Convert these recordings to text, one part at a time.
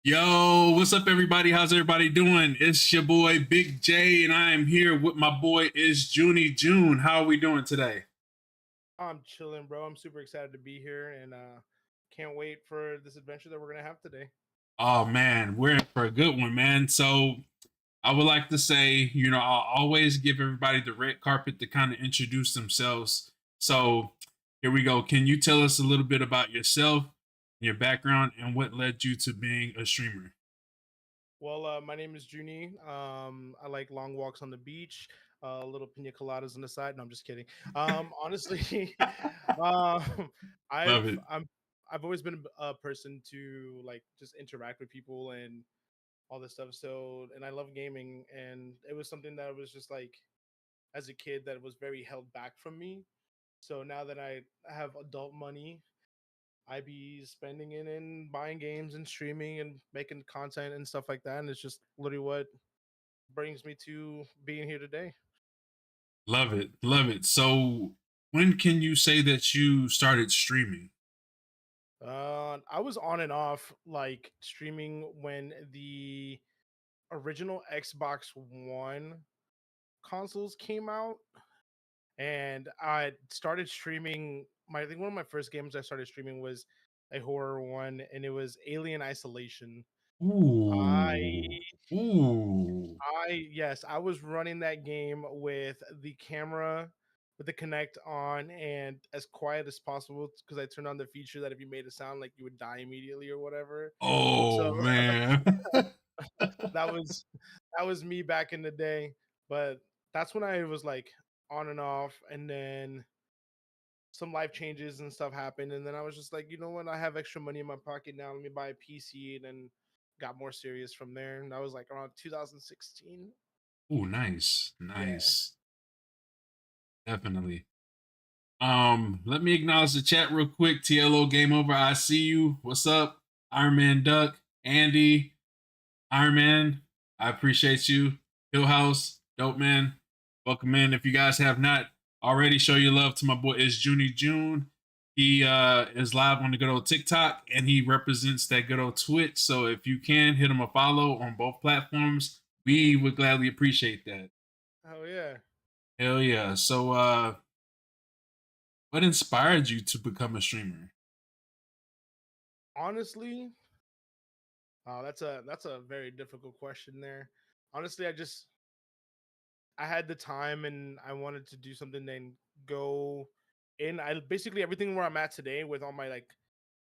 Yo, what's up, everybody? How's everybody doing? It's your boy Big J, and I am here with my boy ItzJunniJunn. How are we doing today? I'm chilling, bro. I'm super excited to be here and can't wait for this adventure that we're gonna have today. Oh man, we're in for a good one, man. So I would like to say, I'll always give everybody the red carpet to kind of introduce themselves. So here we go. Can you tell us a little bit about yourself, your background, and what led you to being a streamer? Well, my name is Junie. I like long walks on the beach, little pina coladas on the side. No, I'm just kidding. Honestly, um, Love I've it. I'm I've always been a person to like just interact with people and all this stuff. So, and I love gaming, and it was something that was just like as a kid that was very held back from me. So now that I have adult money, I be spending it in buying games and streaming and making content and stuff like that. And it's just literally what brings me to being here today. Love it. Love it. So when can you say that you started streaming? I was on and off like streaming when the original Xbox One consoles came out, and I started streaming. I think one of my first games I started streaming was a horror one, and it was Alien Isolation. I Ooh. Ooh. yes, I was running that game with the camera with the Connect on and as quiet as possible because I turned on the feature that if you made a sound like you would die immediately or whatever. Oh So man. that was that was me back in the day. But that's when I was like on and off, and then some life changes and stuff happened, and then I was just like, you know what, I have extra money in my pocket now. Let me buy a PC, and then got more serious from there. And that was like around 2016. Ooh, nice. Yeah. Nice. Definitely. Let me acknowledge the chat real quick. TLO Game Over. I see you. What's up? Iron Man Duck, Andy, Iron Man. I appreciate you. Hill House, Dope Man. Welcome in. If you guys have not already, show your love to my boy is Junie June. He is live on the good old TikTok and he represents that good old Twitch. So if you can hit him a follow on both platforms, we would gladly appreciate that. Oh yeah. Hell yeah. So what inspired you to become a streamer? Honestly, that's a very difficult question there. Honestly, I had the time and I wanted to do something then go in. I basically everything where I'm at today with all my like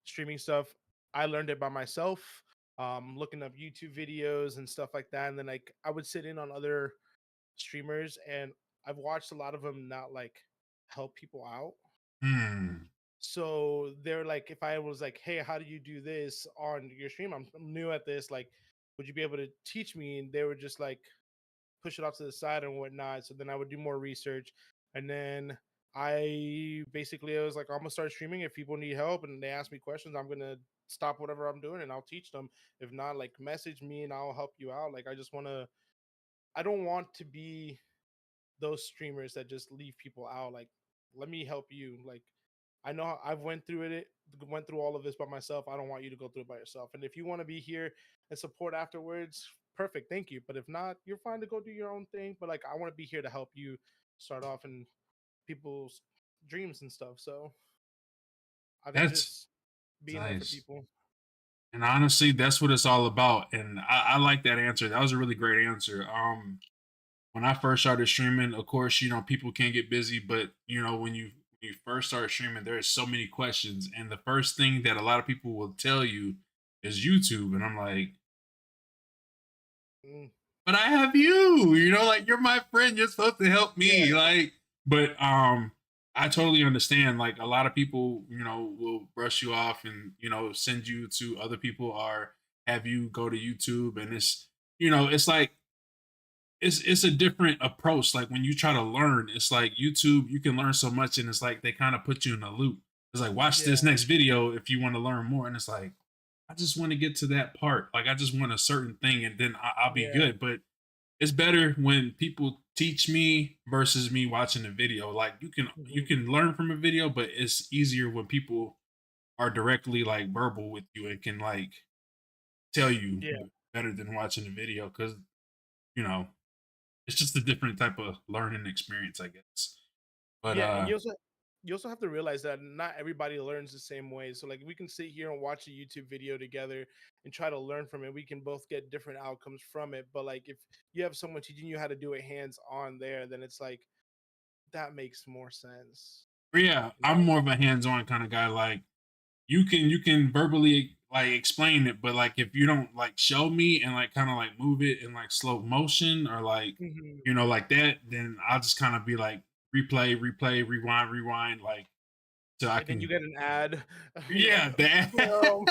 streaming stuff, I learned it by myself. Looking up YouTube videos and stuff like that. And then like I would sit in on other streamers, and I've watched a lot of them not like help people out. Hmm. So they're like, if I was like, hey, how do you do this on your stream? I'm new at this. Like, would you be able to teach me? And they would just like push it off to the side and whatnot. So then I would do more research. And then I was like, I'm gonna start streaming. If people need help and they ask me questions, I'm gonna stop whatever I'm doing and I'll teach them. If not, like message me and I'll help you out. Like I don't want to be those streamers that just leave people out. Like, let me help you. Like, I know I've went through all of this by myself. I don't want you to go through it by yourself. And if you want to be here and support afterwards, perfect, thank you. But if not, you're fine to go do your own thing. But like, I want to be here to help you start off in people's dreams and stuff. So I think That's just being there for nice. people. And honestly, that's what it's all about. And I like that answer. That was a really great answer. When I first started streaming, of course, people can get busy, but when you first start streaming, there's so many questions. And the first thing that a lot of people will tell you is YouTube. And I'm like, Mm, but I have you, like you're my friend. You're supposed to help yeah. me. Like, but I totally understand. Like a lot of people, will brush you off and, send you to other people or have you go to YouTube. And it's like it's a different approach. Like when you try to learn, it's like YouTube, you can learn so much, and it's like they kind of put you in a loop. It's like watch this Yeah. next video if you want to learn more, and it's like I just want to get to that part. Like I just want a certain thing, and then I'll be Yeah. good. But it's better when people teach me versus me watching a video. Like you Mhm. can learn from a video, but it's easier when people are directly like verbal with you and can like tell you Yeah. better than watching the video because you know it's just a different type of learning experience, I guess. But Yeah, and you also have to realize that not everybody learns the same way. So like we can sit here and watch a YouTube video together and try to learn from it. We can both get different outcomes from it. But like if you have someone teaching you how to do it hands on there, then it's like that makes more sense. yeah, You I'm know? more of a hands-on kind of guy. Like you can verbally like explain it, but like if you don't like show me and like kind of like move it in like slow motion or like Mhm. like that, then I'll just kind of be like replay, replay, rewind, rewind, like so I And then you can get an ad. You're like, yeah, that damn,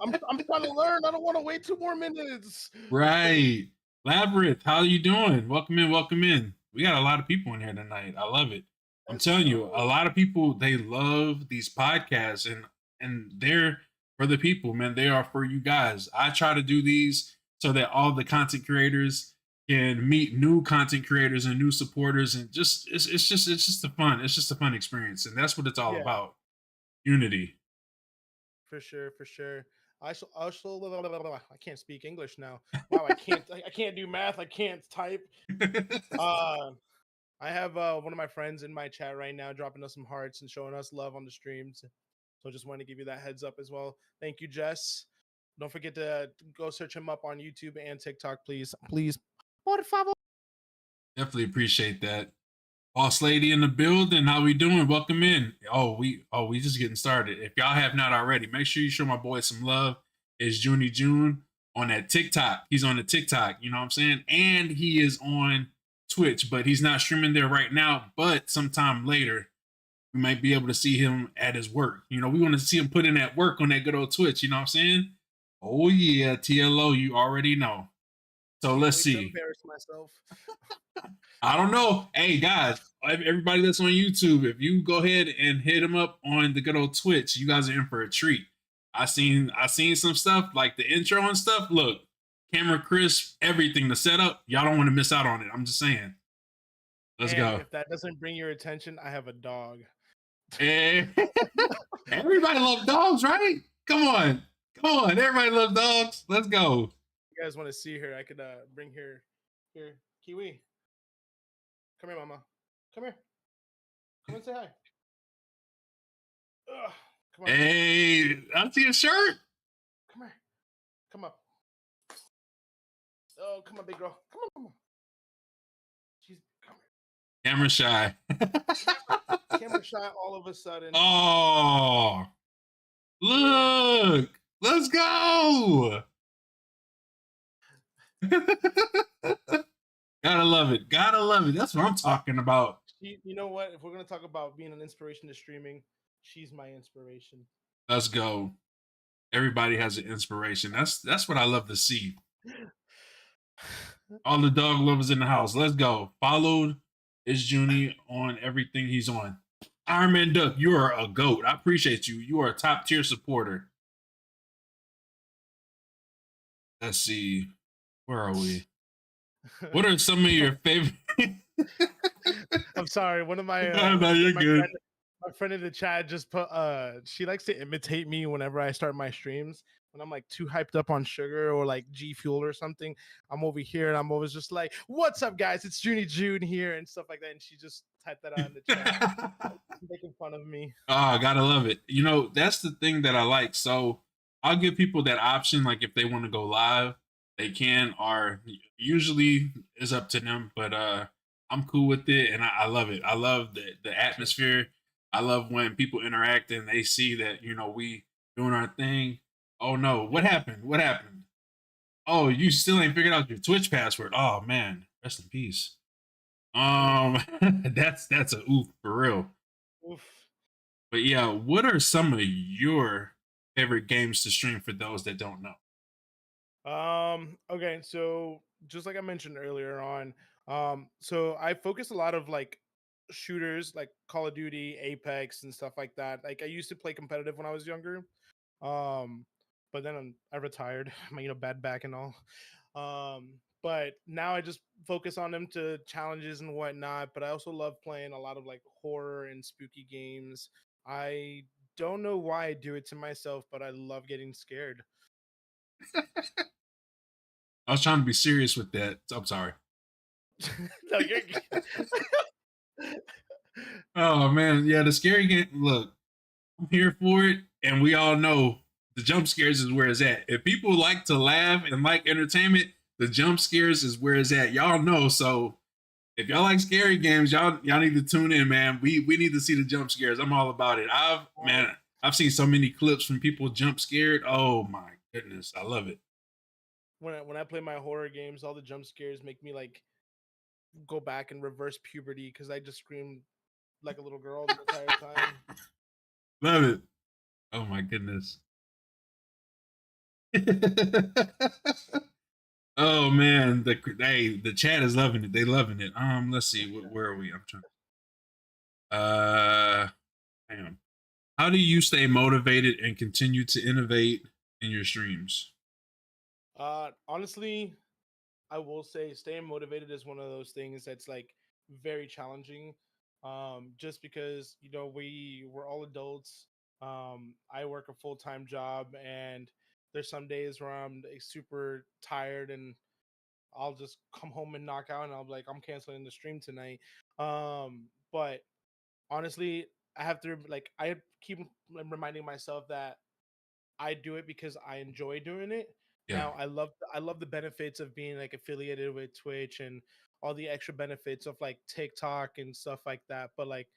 I'm trying to learn. I don't want to wait 2 more minutes. right. Labyrinth, how you doing? Welcome in, welcome in. We got a lot of people in here tonight. I love it. I'm Let's telling you, a go. lot of people they love these podcasts and they're for the people, man. They are for you guys. I try to do these so that all the content creators can meet new content creators and new supporters and just it's just a fun experience and that's what it's all Yeah, about. Unity. for sure, for sure. I can't speak English now. Wow, I can't do math. I can't type. Uh, I have one of my friends in my chat right now dropping us some hearts and showing us love on the streams. So just want to give you that heads up as well. Thank you, Jess. Don't forget to go search him up on YouTube and TikTok, please. Please. Por favor. Definitely appreciate that. Boss lady in the building. How we doing? Welcome in. We just getting started. If y'all have not already, make sure you show my boy some love. It's ItzJunniJunn on that TikTok. He's on the TikTok, you know what I'm saying? And he is on Twitch, but he's not streaming there right now. But sometime later, we might be able to see him at his work. We want to see him put in that work on that good old Twitch, you know what I'm saying? Oh yeah, TLO, you already know. So Can't let's wait to see. embarrass myself. I don't know. Hey guys, everybody that's on YouTube, if you go ahead and hit them up on the good old Twitch, you guys are in for a treat. I seen some stuff like the intro and stuff. Look, camera crisp, everything, the setup. Y'all don't want to miss out on it. I'm just saying. Let's And go. if that doesn't bring your attention, I have a dog. Hey, everybody loves dogs, right? Come on, come on. Everybody loves dogs. Let's go. You guys want to see her? I could bring her here. Kiwi, come here, mama. Come here. Come and say hi. Ugh, come on. Hey, I see a shirt. Come here. Come up. Oh, come on, big girl. Come on, mama. She's come Camera shy. here. Camera shy all of a sudden. Oh. Yeah. Look, let's go. Gotta love it. Gotta love it. That's what I'm talking about. You know what? If we're gonna talk about being an inspiration to streaming, she's my inspiration. Let's go. Everybody has an inspiration. That's what I love to see. All the dog lovers in the house. Let's go. Followed is Junie on everything he's on. Iron Man Duck, you are a goat. I appreciate you. You are a top tier supporter. Let's see. Where are we? What are some of your favorite? I'm sorry. One of my No, you're good. my friend in the chat just put she likes to imitate me whenever I start my streams. When I'm like too hyped up on sugar or like G Fuel or something, I'm over here and I'm always just like, "What's up, guys? It's ItzJunniJunn here" and stuff like that. And she just typed that out in the chat, making fun of me. Oh, gotta love it. That's the thing that I like. So I'll give people that option. Like if they want to go live, they can, or usually is up to them. But I'm cool with it and I love it. I love the atmosphere. I love when people interact and they see that, we doing our thing. Oh no, what happened? What happened? Oh, you still ain't figured out your Twitch password. Oh man, rest in peace. That's a oof for real. Oof. But yeah, what are some of your favorite games to stream for those that don't know? Okay, so just like I mentioned earlier on, so I focus a lot of like shooters like Call of Duty, Apex, and stuff like that. Like I used to play competitive when I was younger. Um, but then I retired, my bad back and all. But now I just focus on them to challenges and whatnot. But I also love playing a lot of like horror and spooky games. I don't know why I do it to myself, but I love getting scared. I was trying to be serious with that. I'm sorry. No, you're Oh man, yeah, the scary game. Look, I'm here for it, and we all know the jump scares is where it's at. If people like to laugh and like entertainment, the jump scares is where it's at. Y'all know. So if y'all like scary games, y'all need to tune in, man. We need to see the jump scares. I'm all about it. I've seen so many clips from people jump scared. Oh my goodness, I love it. when I play my horror games, all the jump scares make me like go back and reverse puberty because I just screamed like a little girl the entire time. Love it. Oh my goodness. Oh man, the chat is loving it. They loving it. Let's see, where are we? I'm trying. Hang on. How do you stay motivated and continue to innovate in your streams? Honestly, I will say staying motivated is one of those things that's like very challenging. Just because we're all adults. I work a full time job, and there's some days where I'm like, super tired, and I'll just come home and knock out, and I'll be like, I'm canceling the stream tonight. But honestly, I have to like I keep reminding myself that I do it because I enjoy doing it. Yeah, Now I love the benefits of being like affiliated with Twitch and all the extra benefits of like TikTok and stuff like that. But like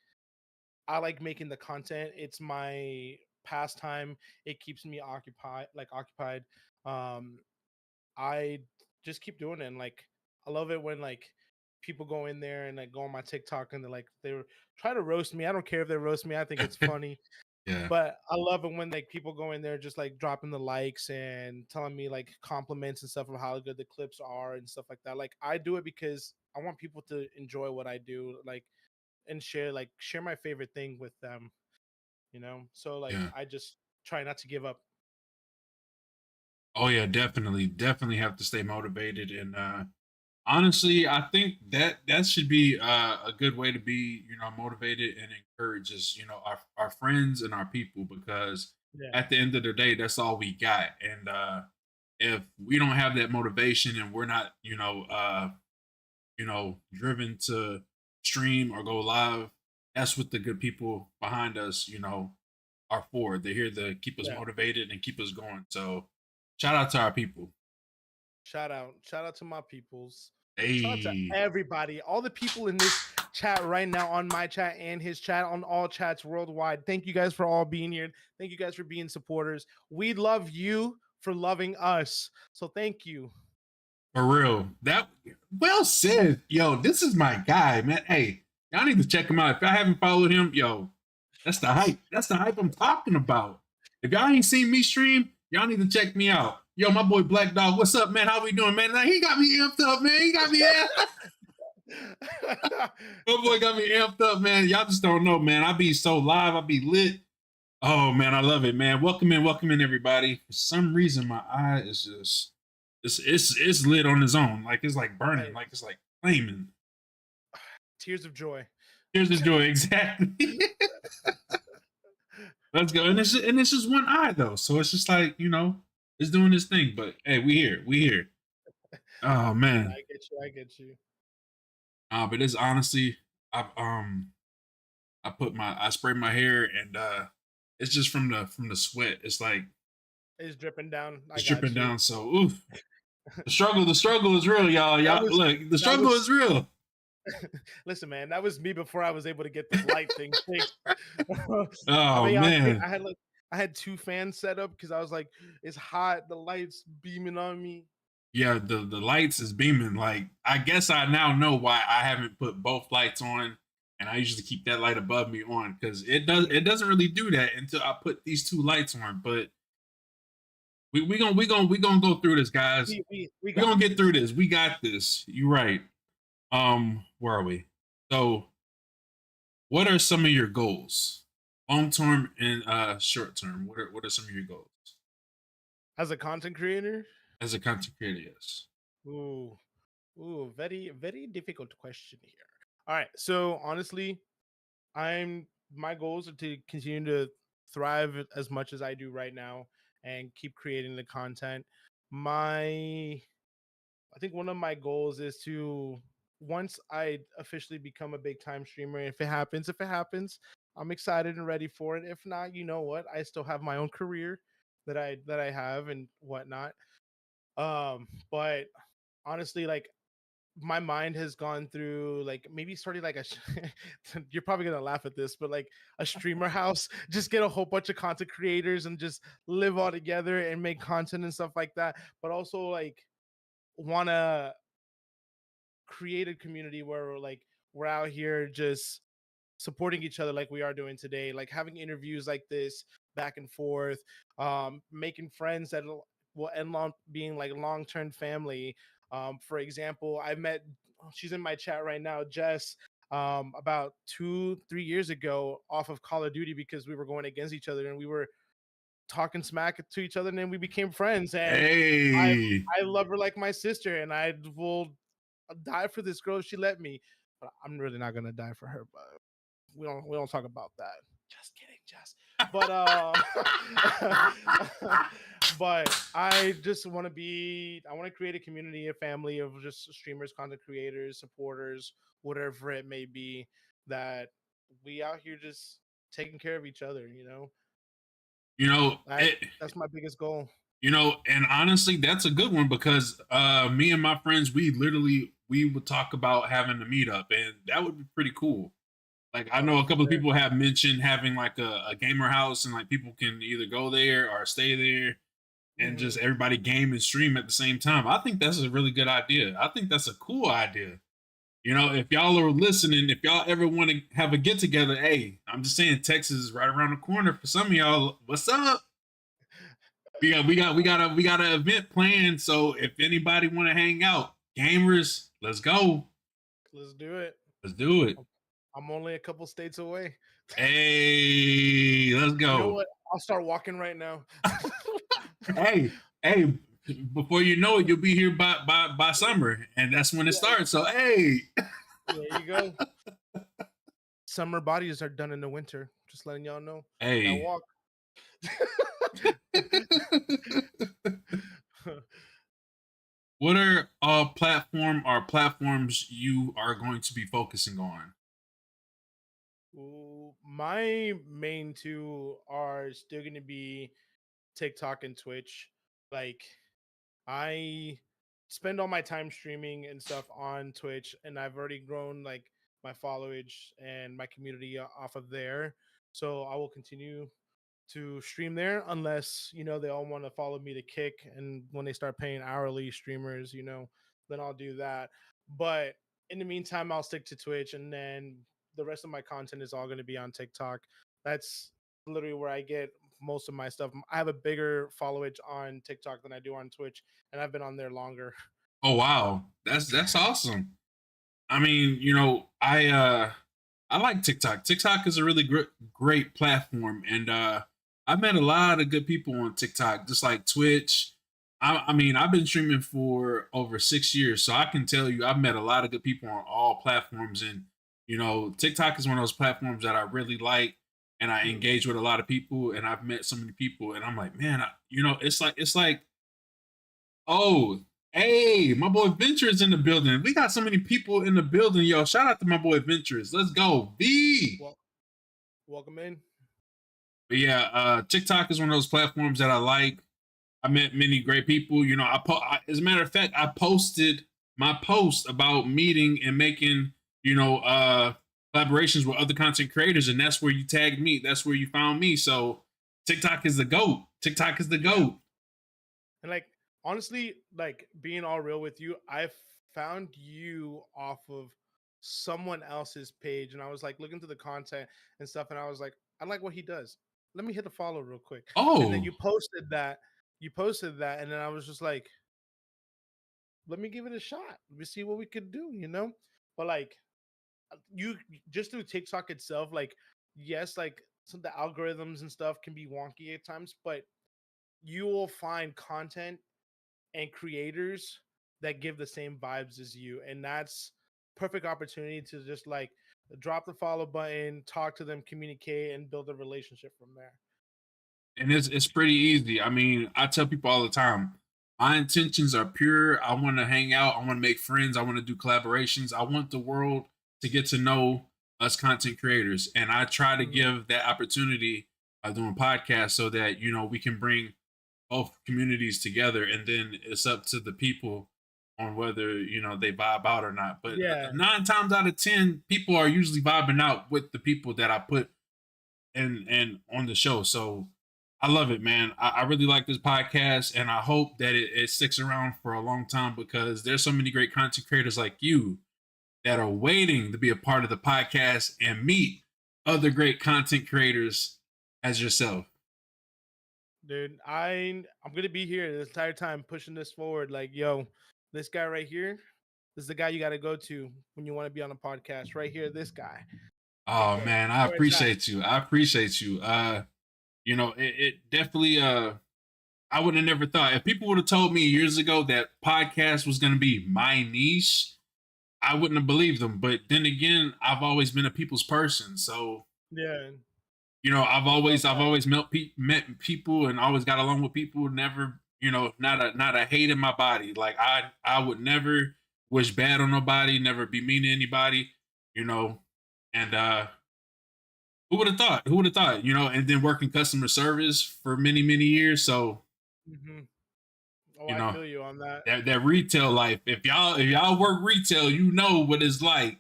I like making the content. It's my pastime. It keeps me occupied. Um I just keep doing it. And like I love it when like people go in there and like go on my TikTok and they try to roast me. I don't care if they roast me. I think it's funny. yeah, But I love it when like people go in there just like dropping the likes and telling me like compliments and stuff of how good the clips are and stuff like that. Like I do it because I want people to enjoy what I do, like and share my favorite thing with them. So like yeah. I just try not to give up. Oh yeah, definitely, definitely have to stay motivated. And honestly, I think that should be a good way to be, motivated and encourages, our friends and our people, because Yeah. at the end of the day, that's all we got. And if we don't have that motivation and we're not, driven to stream or go live, that's what the good people behind us, are for. They're here to keep us Yeah. motivated and keep us going. So shout out to our people. Shout out to my peoples. Shout out to Hey, everybody, all the people in this chat right now, on my chat and his chat, on all chats worldwide. Thank you guys for all being here. Thank you guys for being supporters. We love you for loving us. So thank you. for real. That well said. Yo, this is my guy, man. Hey, y'all need to check him out. If y'all haven't followed him, yo, that's the hype. That's the hype I'm talking about. If y'all ain't seen me stream, y'all need to check me out. Yo, my boy Black Dog, what's up, man? How we doing, man? Now, he got me amped up, man. He got me amped. My boy got me amped up, man. Y'all just don't know, man. I be so live. I be lit. Oh man, I love it, man. Welcome in, everybody. For some reason, my eye is just it's lit on its own. Like it's like burning, Hey, like it's like flaming. tears of joy. Here's the joy, exactly. Let's go. And it's just one eye though, so it's just like it's doing this thing. But hey, we here. Oh man, I get you. I get you. but it's honestly, I sprayed my hair and it's just from the sweat. It's like It's dripping down. I it's got dripping you. down. So oof. The struggle is real, y'all. That Y'all was look, the that struggle was is real. listen, man, that was me before I was able to get this light thing fixed. I Oh mean, man. I had two fans set up because I was like, it's hot, the lights beaming on me. Yeah, the lights is beaming. Like I guess I now know why I haven't put both lights on, and I usually keep that light above me on because it doesn't really do that until I put these two lights on. But we gonna go through this, guys. We We're gonna got get through this. this. We got this. You're right. Where are we? So, what are some of your goals, long term and short term? What are some of your goals As a content creator, as a content creator? Yes. ooh, very, very difficult question here. All right, so honestly, my goals are to continue to thrive as much as I do right now and keep creating the content. my I think one of my goals is to, once I officially become a big time streamer, if it happens, I'm excited and ready for it. If not, you know what? I still have my own career that I have and whatnot. But honestly, like my mind has gone through like maybe starting like you're probably gonna laugh at this, but like a streamer house, just get a whole bunch of content creators and just live all together and make content and stuff like that. But also like wanna create a community where like we're out here just supporting each other like we are doing today, like having interviews like this back and forth, making friends that will end up being like long-term family. For example, I met, she's in my chat right now, Jess, about 2 3 years ago off of Call of Duty because we were going against each other and we were talking smack to each other and then we became friends. And I Hey, I love her like my sister and I will die for this girl if she let me. But I'm really not gonna die for her. But we don't talk about that. Just kidding, Jess. But but I just want to be. I want to create a community, a family of just streamers, content creators, supporters, whatever it may be. That we out here just taking care of each other. you know That it. that's my biggest goal. And honestly, that's a good one because me and my friends, we would talk about having a meetup, and that would be pretty cool. Like I Oh, know a for couple of sure. people have mentioned having like a gamer house, and like people can either go there or stay there, and just Hmm. everybody game and stream at the same time. I think that's a really good idea. I think that's a cool idea. If y'all are listening, if y'all ever want to have a get together, hey, I'm just saying Texas is right around the corner for some of y'all. What's up? We got an event planned. So if anybody want to hang out, gamers, let's go. Let's do it. Let's do it. I'm only a couple states away. Hey, let's You know go. what? I'll start walking right now. Hey, hey. Before you know it, you'll be here by summer, and that's when it Yeah, starts. So hey, there you go. Summer bodies are done in the winter. Just letting y'all know. Now hey. walk. What are platforms you are going to be focusing on? Ooh, my main two are still going to be TikTok and Twitch. Like, I spend all my time streaming and stuff on Twitch, and I've already grown like my followage and my community off of there. So I will continue to stream there unless they all want to follow me to Kick, and when they start paying hourly streamers, then I'll do that. But in the meantime, I'll stick to Twitch, and then the rest of my content is all going to be on TikTok. That's literally where I get most of my stuff. I have a bigger followage on TikTok than I do on Twitch, and I've been on there longer. Oh wow, that's awesome. I mean, I like TikTok. TikTok is a really great platform, and I've met a lot of good people on TikTok, just like Twitch. I mean, I've been streaming for over 6 years, so I can tell you, I've met a lot of good people on all platforms, and TikTok is one of those platforms that I really like, and I Mhm. engage with a lot of people, and I've met so many people, and I'm like, man, it's like, oh, hey, my boy Venturous in the building. We got so many people in the building, yo. Shout out to my boy Venturous. Let's go, V. Well, welcome in. But yeah, TikTok is one of those platforms that I like. I met many great people. As a matter of fact, I posted my post about meeting and making, collaborations with other content creators, and that's where you tagged me. That's where you found me. So TikTok is the goat. TikTok is the Yeah. goat. And like honestly, like being all real with you, I found you off of someone else's page, and I was like looking through the content and stuff, and I was like, I like what he does. Let me hit the follow real quick. And then Oh, you posted that. And then I was just like, let me give it a shot. Let me see what we could do. But like you just through TikTok itself, like yes, like some of the algorithms and stuff can be wonky at times, but you will find content and creators that give the same vibes as you, and that's perfect opportunity to just like drop the follow button, talk to them, communicate, and build a relationship from there. and it's pretty easy. I mean, I tell people all the time, My intentions are pure. I want to hang out. I want to make friends. I want to do collaborations. I want the world to get to know us content creators. And I try to Mhm. give that opportunity doing podcasts so that, we can bring both communities together. And then it's up to the people on whether, they vibe out or not. But Yeah, 9 times out of 10, people are usually vibing out with the people that I put and on the show. So I love it, man. I really like this podcast, and I hope that it sticks around for a long time because there's so many great content creators like you that are waiting to be a part of the podcast and meet other great content creators as yourself. dude. I'm gonna be here this entire time pushing this forward. Like, yo, this guy right here, this is the guy you got to go to when you want to be on a podcast. Right here, this guy. Oh man, I Where it's at. appreciate you. I appreciate you. It definitely I would have never thought if people would have told me years ago that podcast was gonna be my niche, I wouldn't have believed them. But then again, I've always been a people's person. So, Yeah, I've I love always I've that. always met people and always got along with people, never, not a hate in my body. Like I would never wish bad on nobody, never be mean to anybody, you know. And who would have thought? Who would have thought? And then working customer service for many, many years. So, Hmm. Oh, you I know, feel you on that. that retail life. If y'all work retail, you know what it's like.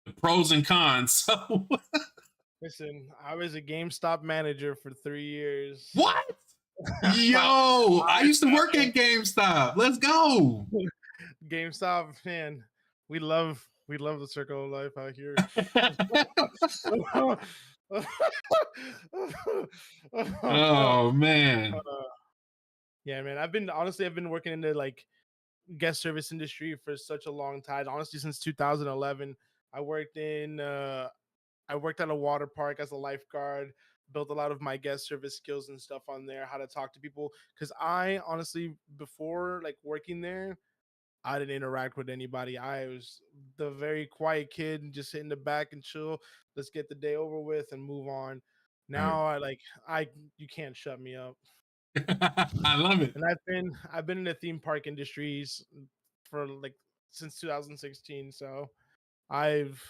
The pros and cons. So Listen, I was a GameStop manager for 3 years. what? Yo, I used to work at GameStop. Let's go. GameStop, man, we love the circle of life out here. Oh man. Yeah, man. I've been working in the like guest service industry for such a long time. Honestly, since 2011, I worked in I worked at a water park as a lifeguard. Built a lot of my guest service skills and stuff on there, how to talk to people. Because I honestly, before like working there, I didn't interact with anybody. I was the very quiet kid and just sit in the back and chill. Let's get the day over with and move on. Right. Now I you can't shut me up. I love it. And I've been in the theme park industries for like since 2016. So I've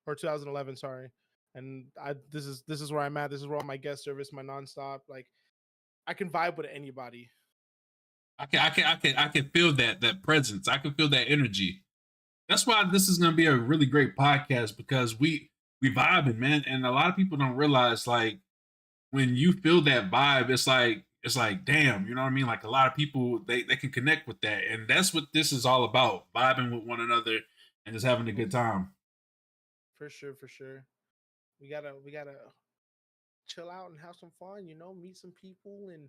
or 2011, sorry. And I this is where I'm at. This is where all my guest service, my nonstop. Like I can vibe with anybody. I can feel that presence. I can feel that energy. That's why this is gonna be a really great podcast because we vibing, man. And a lot of people don't realize like when you feel that vibe, it's like, damn, you know what I mean? Like a lot of people they can connect with that. And that's what this is all about, vibing with one another and just having a good Mhm. time. For sure, for sure. We gotta chill out and have some fun, meet some people and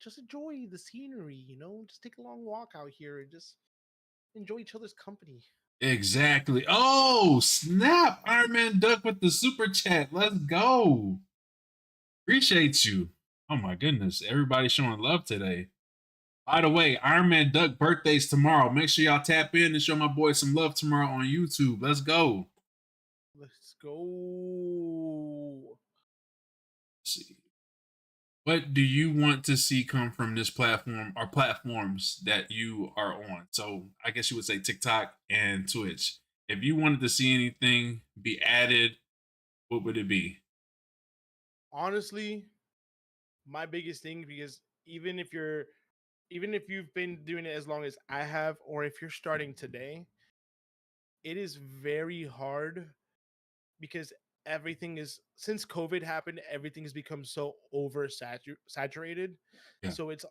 just enjoy the scenery, just take a long walk out here and just enjoy each other's company. Exactly. Oh, snap. Iron Man Duck with the super chat. Let's go. Appreciate you. Oh my goodness. Everybody's showing love today. By the way, Iron Man Duck birthday's tomorrow. Make sure y'all tap in and show my boy some love tomorrow on YouTube. Let's go. Let's go. Let's see. What do you want to see come from this platform or platforms that you are on? So I guess you would say TikTok and Twitch. If you wanted to see anything be added, what would it be? Honestly, my biggest thing, because even if you've been doing it as long as I have, or if you're starting today, it is very hard because everything is since COVID happened, everything has become so saturated. Yeah. So it's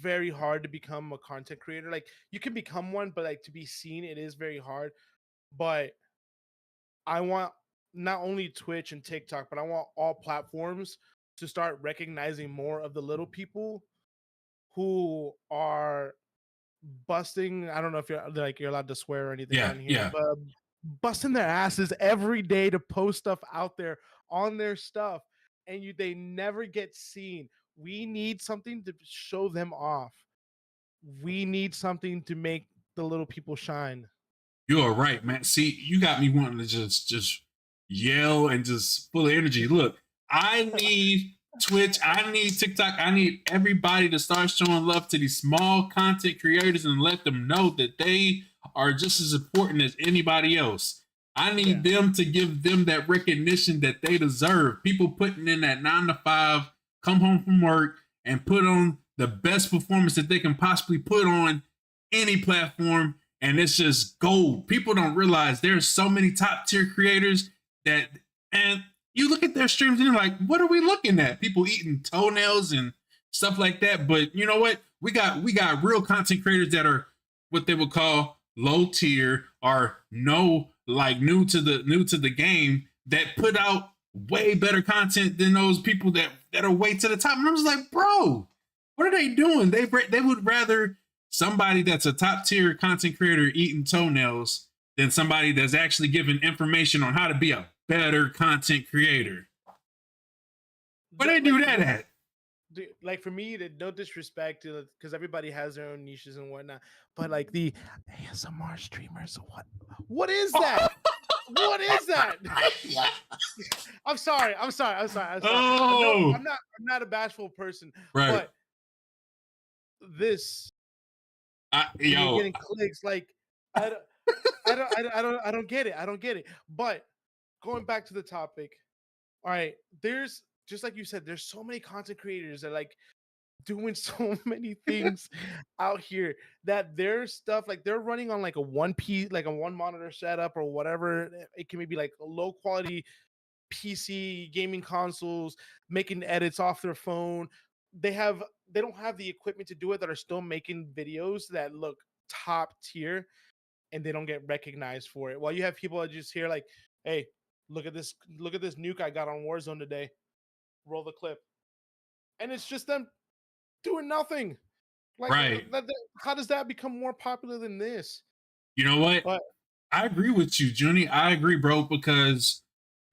very hard to become a content creator. Like you can become one, but like to be seen, it is very hard. But I want not only Twitch and TikTok, but I want all platforms to start recognizing more of the little people who are busting. I don't know if you're allowed to swear or anything Yeah. on here, Yeah. but busting their asses every day to post stuff out there on their stuff, and they never get seen. We need something to show them off. We need something to make the little people shine. You are right, man. See, you got me wanting to just yell and just full of energy. Look, I need Twitch, I need TikTok. I need everybody to start showing love to these small content creators and let them know that they are just as important as anybody else. I Yeah. need them to give them that recognition that they deserve. People putting in that 9 to 5, come home from work and put on the best performance that they can possibly put on any platform. And it's just gold. People don't realize there's so many top tier creators that, and you look at their streams and you're like, what are we looking at? People eating toenails and stuff like that. But you know what? We got real content creators that are what they would call low tier or new to the game that put out way better content than those people that are way to the top. And I was like, bro, what are they doing? They would rather somebody that's a top tier content creator eating toenails than somebody that's actually giving information on how to be a better content creator. Where they do that at? Like for me, no disrespect, because everybody has their own niches and whatnot. But like the ASMR streamers, what is that? What is that? I'm sorry. Oh, I'm not a bashful person, right. but this you're Yo, getting clicks. Like I don't get it. I don't get it. But going back to the topic, all right, there's just like you said, there's so many content creators that like doing so many things out here that their stuff like they're running on like a like a one monitor setup or whatever. It can be like a low quality PC gaming consoles, making edits off their phone. They don't have the equipment to do it that are still making videos that look top tier, and they don't get recognized for it. While you have people that just hear like, hey, look at this nuke I got on Warzone today. Roll the clip. And it's just them doing nothing. Like right. how does that become more popular than this? You know what? But I agree with you, Junie. I agree, bro, because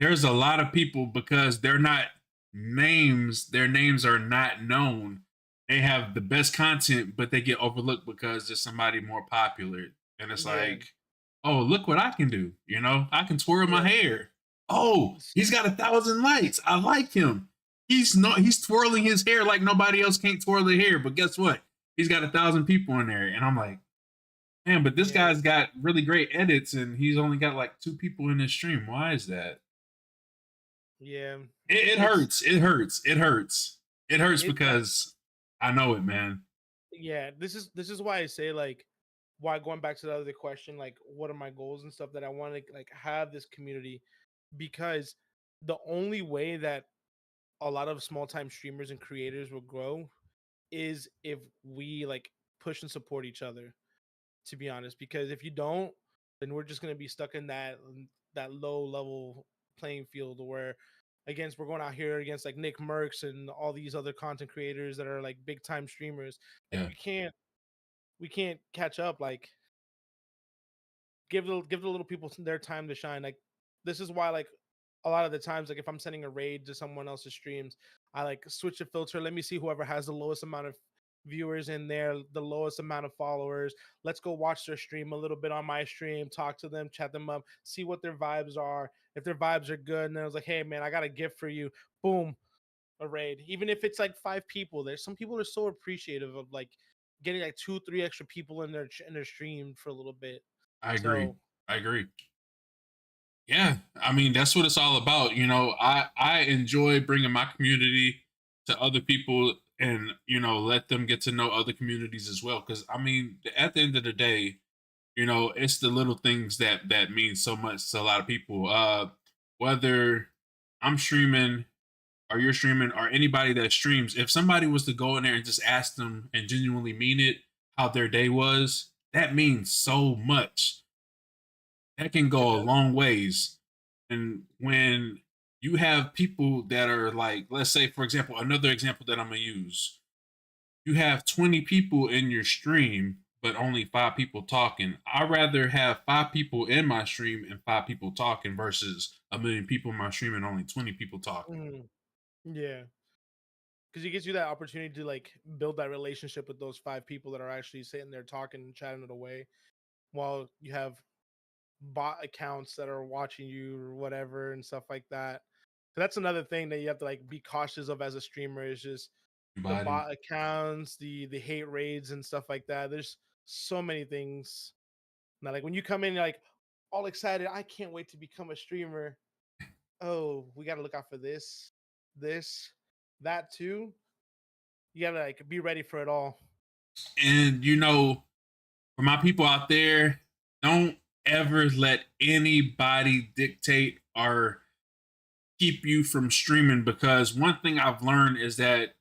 there's a lot of people because they're not names, their names are not known. They have the best content, but they get overlooked because there's somebody more popular. And it's yeah, like, oh, look what I can do. You know, I can twirl my yeah, hair. Oh, he's got 1,000 likes. I like him. He's twirling his hair like nobody else can't twirl their hair. But guess what? He's got 1,000 people in there. And I'm like, man, but this yeah, guy's got really great edits and he's only got like 2 people in his stream. Why is that? yeah. It It's hurts. It hurts. It hurts. It hurts it because I know it, man. yeah. This is why I say like why going back to the other question, like what are my goals and stuff that I want to like have this community, because the only way that a lot of small time streamers and creators will grow is if we like push and support each other, to be honest, because if you don't, then we're just going to be stuck in that low level playing field where against we're going out here against like Nick Merckx and all these other content creators that are like big time streamers. Like Yeah, we can't catch up. Like give the little people their time to shine. Like this is why like a lot of the times like if I'm sending a raid to someone else's streams, I like switch the filter. Let me see whoever has the lowest amount of viewers in there, the lowest amount of followers. Let's go watch their stream a little bit on my stream, talk to them, chat them up, see what their vibes are. If their vibes are good, and then I was like, hey man, I got a gift for you. Boom, a raid. Even if it's like 5 people, there's some people are so appreciative of like getting like 2, 3 extra people in their stream for a little bit. I agree. So I agree. Yeah, I mean that's what it's all about. You know, I enjoy bringing my community to other people and let them get to know other communities as well. Because I mean, at the end of the day, it's the little things that mean so much to a lot of people. Whether I'm streaming or you're streaming or anybody that streams, if somebody was to go in there and just ask them and genuinely mean it how their day was, that means so much. That can it go a does. long ways. And when you have people that are like, let's say, for example, another example that I'm gonna use, you have 20 people in your stream, but only 5 people talking. I'd rather have 5 people in my stream and 5 people talking versus 1 million people in my stream and only 20 people talking. Mm, yeah, because it gives you that opportunity to like build that relationship with those 5 people that are actually sitting there talking and chatting it away, while you have bot accounts that are watching you or whatever and stuff like that. That's another thing that you have to like be cautious of as a streamer is just the Body. bot accounts, the hate raids and stuff like that. There's so many things. Now, like when you come in, you're like all excited, I can't wait to become a streamer. Oh, we got to look out for this, that too. You gotta like be ready for it all. And for my people out there, don't ever let anybody dictate or keep you from streaming, because one thing I've learned is that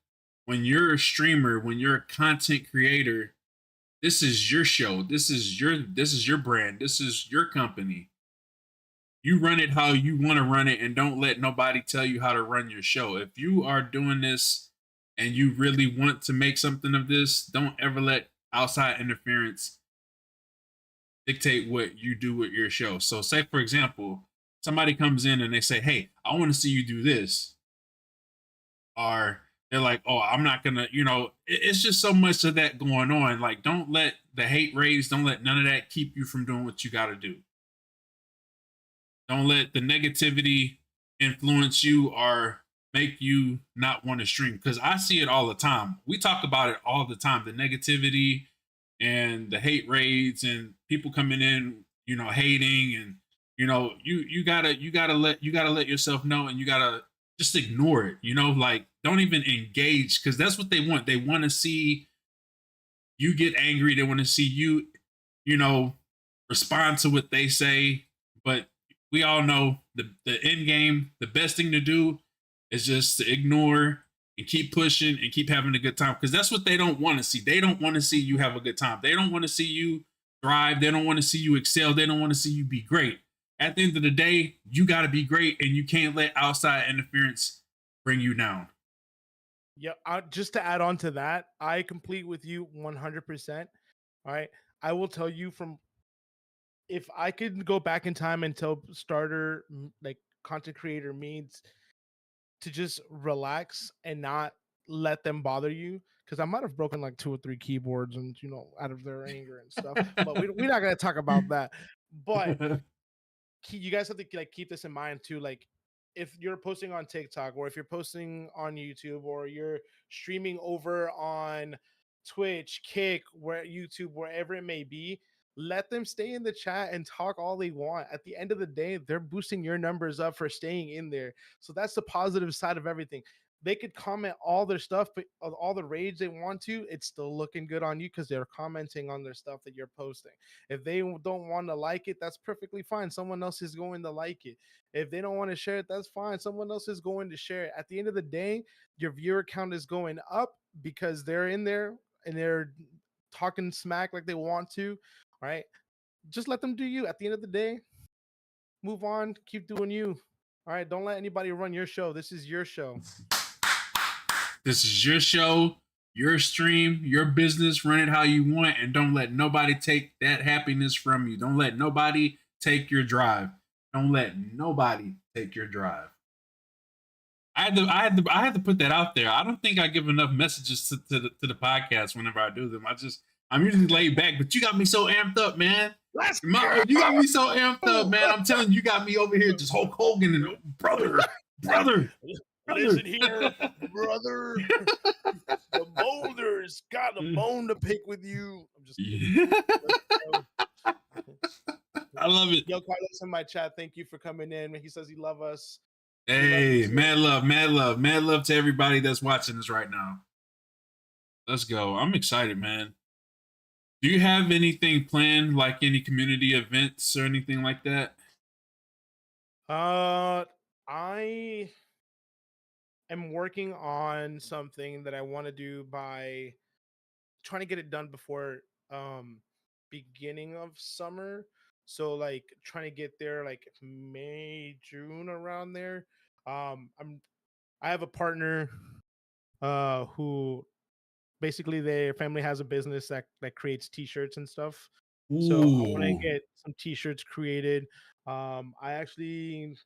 when you're a streamer, when you're a content creator, this is your show. This is your brand. This is your company. You run it how you want to run it, and don't let nobody tell you how to run your show. If you are doing this and you really want to make something of this, don't ever let outside interference dictate what you do with your show. So, say for example, somebody comes in and they say, "Hey, I want to see you do this," or they're like, "Oh, I'm not gonna," it's just so much of that going on. Like, don't let the hate raise, don't let none of that keep you from doing what you got to do. Don't let the negativity influence you or make you not want to stream, because I see it all the time. We talk about it all the time, the negativity and the hate raids and people coming in, hating, and you gotta let yourself know, and you gotta just ignore it. Like, don't even engage, because that's what they want. They want to see you get angry. They want to see you, you know, respond to what they say. But we all know the end game. The best thing to do is just to ignore and keep pushing and keep having a good time, because that's what they don't want to see. They don't want to see you have a good time. They don't want to see you thrive. They don't want to see you excel. They don't want to see you be great. At the end of the day, you got to be great, and you can't let outside interference bring you down. Yeah, just to add on to that, I complete with you 100%. All right. I will tell you from if I could go back in time and tell starter like content creator means to just relax and not let them bother you, because I might have broken like 2 or 3 keyboards and out of their anger and stuff. But we're not gonna talk about that. But you guys have to like keep this in mind too. Like if you're posting on TikTok or if you're posting on YouTube or you're streaming over on Twitch, Kick, where YouTube, wherever it may be, let them stay in the chat and talk all they want. At the end of the day, they're boosting your numbers up for staying in there. So that's the positive side of everything. They could comment all their stuff, but all the rage they want to, it's still looking good on you because they're commenting on their stuff that you're posting. If they don't want to like it, that's perfectly fine. Someone else is going to like it. If they don't want to share it, that's fine. Someone else is going to share it. At the end of the day, your viewer count is going up because they're in there and they're talking smack like they want to, right? Just let them do you. At the end of the day, move on, keep doing you. All right, don't let anybody run your show. This is your show. This is your show, your stream, your business. Run it how you want, and don't let nobody take that happiness from you. Don't let nobody take your drive. Don't let nobody take your drive. I had to put that out there. I don't think I give enough messages to the podcast whenever I do them. I'm usually laid back, but you got me so amped up, man. You got me so amped up, man. I'm telling you, you got me over here just Hulk Hogan and brother. Listen here, brother. The Boulder's got a bone to pick with you. I'm just kidding. I love it. Yo, Carlos in my chat, thank you for coming in. He says he love us. Hey, mad love to everybody that's watching this right now. Let's go. I'm excited, man. Do you have anything planned, like any community events or anything like that? I am working on something that I want to do by trying to get it done before beginning of summer. So like trying to get there like May, June around there. I have a partner who basically their family has a business that creates t-shirts and stuff. So I want to Ooh. get some t-shirts created. I actually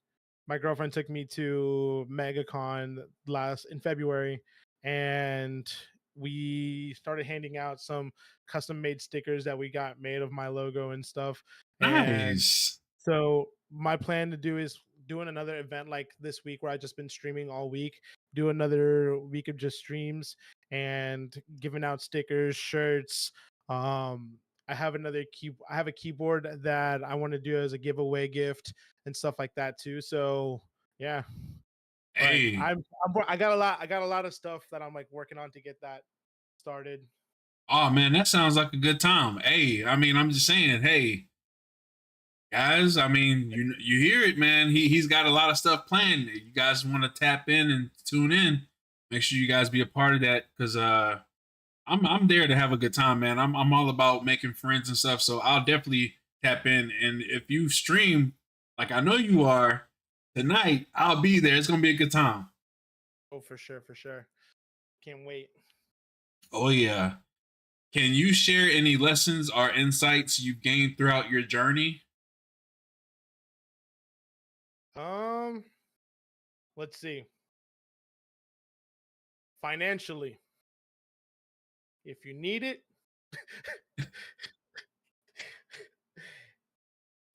my girlfriend took me to MegaCon last in February, and we started handing out some custom made stickers that we got made of my logo and stuff. And Nice. so my plan to do is doing another event like this week where I just been streaming all week. Do another week of just streams and giving out stickers, shirts. I have I have a keyboard that I want to do as a giveaway gift and stuff like that too. So yeah, but Hey, I got a lot of stuff that I'm like working on to get that started. oh man, that sounds like a good time. Hey, I mean, I'm just saying, hey, guys, I mean, you hear it, man. He's got a lot of stuff planned. You guys want to tap in and tune in? Make sure you guys be a part of that because I'm there to have a good time, man. I'm all about making friends and stuff, so I'll definitely tap in. And if you stream, like I know you are tonight, I'll be there. It's gonna be a good time. Oh, for sure, for sure. Can't wait. Oh yeah. Can you share any lessons or insights you've gained throughout your journey? Um, let's see. Financially, if you need it,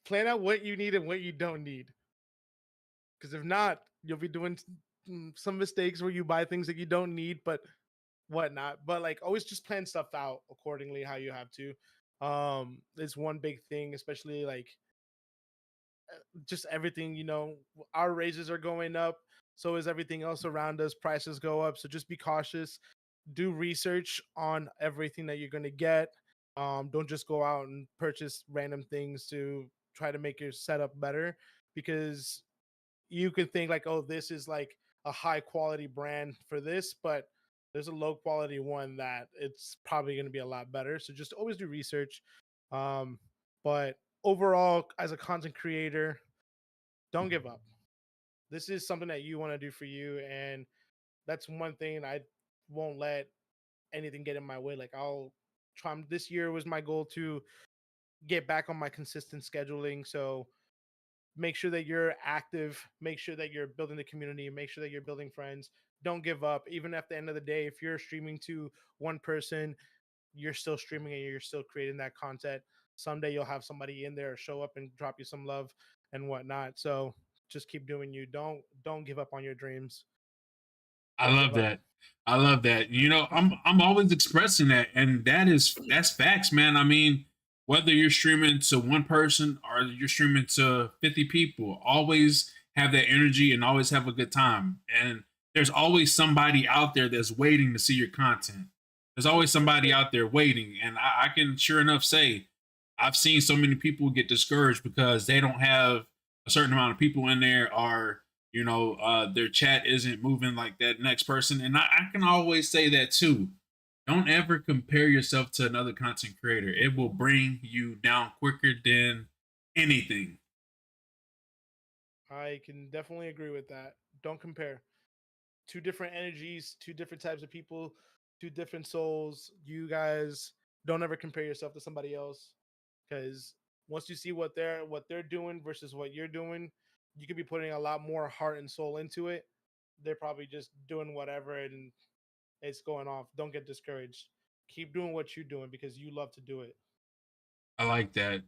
plan out what you need and what you don't need. Because if not, you'll be doing some mistakes where you buy things that you don't need, but whatnot. But like always just plan stuff out accordingly how you have to. It's one big thing, especially like just everything, our raises are going up. So is everything else around us. Prices go up. So just be cautious. Do research on everything that you're going to get. Don't just go out and purchase random things to try to make your setup better because you could think like, oh, this is like a high quality brand for this, but there's a low quality one that it's probably going to be a lot better. So just always do research. Um, but overall, as a content creator, don't give up. This is something that you want to do for you, and that's one thing I won't let anything get in my way. Like I'll try. This year was my goal to get back on my consistent scheduling. So make sure that you're active, make sure that you're building the community, make sure that you're building friends. Don't give up. Even at the end of the day, if you're streaming to one person, you're still streaming and you're still creating that content. Someday you'll have somebody in there show up and drop you some love and whatnot. So just keep doing you. Don't give up on your dreams. I Don't love give up. that. I love that. You know, I'm always expressing that, and that's facts, man. I mean, whether you're streaming to one person or you're streaming to 50 people, always have that energy and always have a good time. And there's always somebody out there that's waiting to see your content. There's always For somebody sure. out there waiting, and I can sure enough say I've seen so many people get discouraged because they don't have a certain amount of people in there, or their chat isn't moving like that next person. And I can always say that too. Don't ever compare yourself to another content creator. It will bring you down quicker than anything. I can definitely agree with that. Don't compare. Two different energies, two different types of people, two different souls. You guys don't ever compare yourself to somebody else because once you see what they're doing versus what you're doing, you could be putting a lot more heart and soul into it. They're probably just doing whatever and it's going off. Don't get discouraged. Keep doing what you're doing because you love to do it. I like that.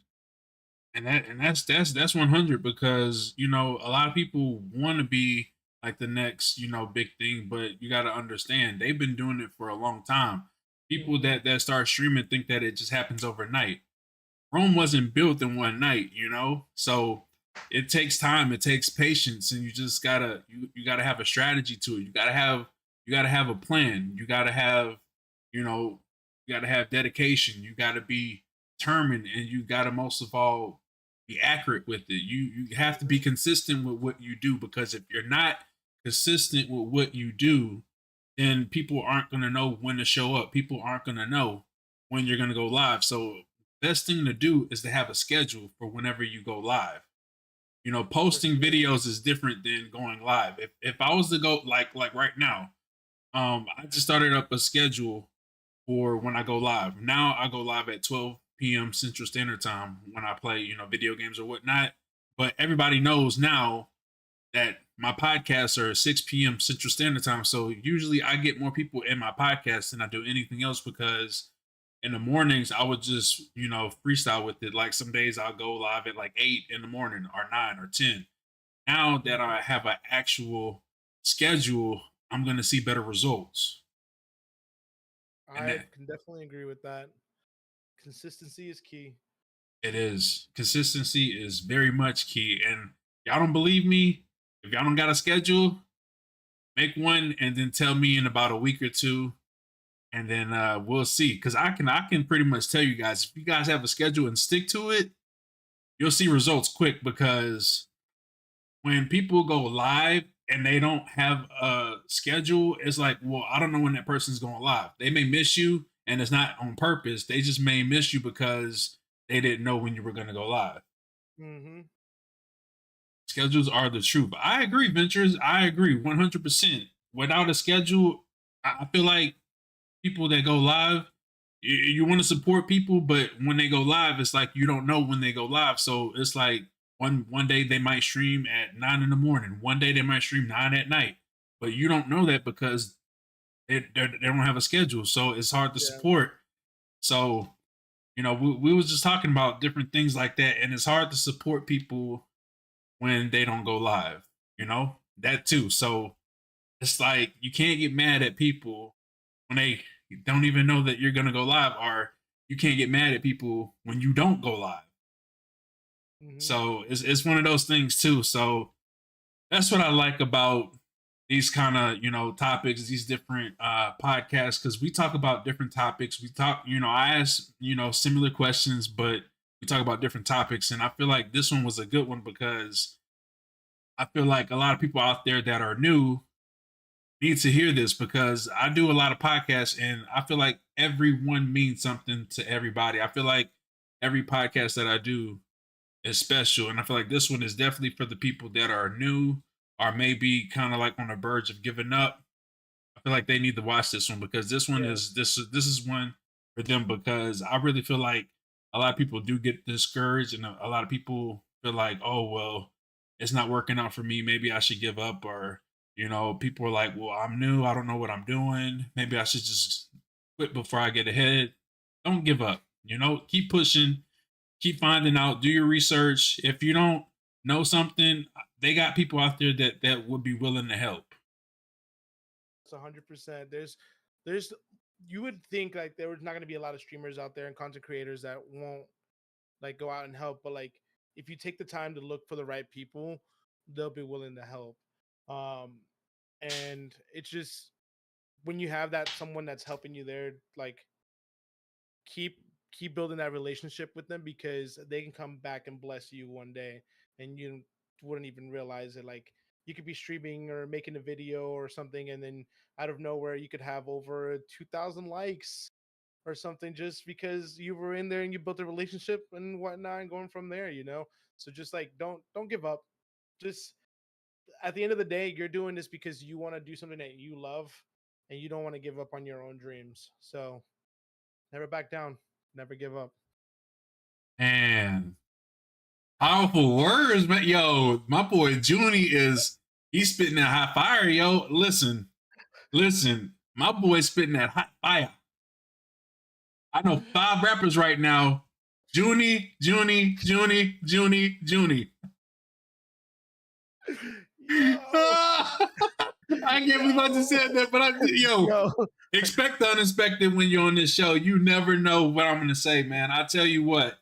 And that's 100 because a lot of people want to be like the next big thing, but you got to understand they've been doing it for a long time. People Mm-hmm. that start streaming think that it just happens overnight. Rome wasn't built in one night, so it takes time, it takes patience, and you gotta have a strategy to it. You gotta have a plan. You gotta have dedication. You gotta be determined, and you gotta most of all be accurate with it. You have to be Mm-hmm. consistent with what you do, because if you're not consistent with what you do, then people aren't gonna know when to show up. People aren't gonna know when you're gonna go live. So best thing to do is to have a schedule for whenever you go live. For Posting sure. videos is different than going live. If I was to go like right now, I just started up a schedule for when I go live. Now I go live at 12 p.m. Central Standard Time when I play, video games or whatnot. But everybody knows now that my podcasts are 6 p.m. Central Standard Time. So usually I get more people in my podcast than I do anything else, because in the mornings I would just, freestyle with it. Like some days I'll go live at like 8 in the morning or 9 or 10. now that I have an actual schedule, I'm going to see better results. And I that can definitely agree with that. Consistency is key. it is consistency is very much key. And y'all don't believe me? If y'all don't got a schedule, make one and then tell me in about a week or two, and then we'll see. Because I can pretty much tell you guys, if you guys have a schedule and stick to it, you'll see results quick. Because when people go live and they don't have a schedule, it's like, well, I don't know when that person's going live. They may miss you, and it's not on purpose. They just may miss you because they didn't know when you were going to go live. Mm-hmm. Schedules are the truth. I agree, Ventures. I agree 100%. Without a schedule, I feel like people that go live, you want to support people, but when they go live, it's like you don't know when they go live. So it's like one day they might stream at 9 in the morning. One day they might stream 9 at night, but you don't know that because they don't have a schedule. So it's hard to Yeah. support. So we was just talking about different things like that, and it's hard to support people when they don't go live. That too. So it's like you can't get mad at people when they don't even know that you're gonna go live, or you can't get mad at people when you don't go live. Mm-hmm. So it's one of those things too. So that's what I like about these kind of topics, these different podcasts, because we talk about different topics. We talk, I ask similar questions, but we talk about different topics, and I feel like this one was a good one because I feel like a lot of people out there that are new need to hear this because I do a lot of podcasts and I feel like everyone means something to everybody. I feel like every podcast that I do is special. And I feel like this one is definitely for the people that are new or maybe kind of like on the verge of giving up. I feel like they need to watch this one because this one Yeah. is this is one for them because I really feel like a lot of people do get discouraged and a lot of people feel like, oh well, it's not working out for me. Maybe I should give up, or people are like, well, I'm new, I don't know what I'm doing. Maybe I should just quit before I get ahead. Don't give up. Keep pushing, keep finding out, do your research. If you don't know something, they got people out there that would be willing to help. It's 100%. There's you would think like there was not going to be a lot of streamers out there and content creators that won't like go out and help, but like if you take the time to look for the right people, they'll be willing to help. Um, and it's just when you have that someone that's helping you there, like keep keep building that relationship with them because they can come back and bless you one day and you wouldn't even realize it. Like you could be streaming or making a video or something, and then out of nowhere you could have over 2,000 likes or something just because you were in there and you built a relationship and whatnot and going from there. So just like don't give up. Just at the end of the day, you're doing this because you want to do something that you love and you don't want to give up on your own dreams. So never back down, never give up. And powerful words, man. Yo, my boy Junie he's spitting that hot fire, yo. Listen, my boy's spitting that hot fire. I know 5 rappers right now. Junie. Yo, I can't believe I just said that, but yo, expect the unexpected when you're on this show. You never know what I'm gonna say, man. I tell you what,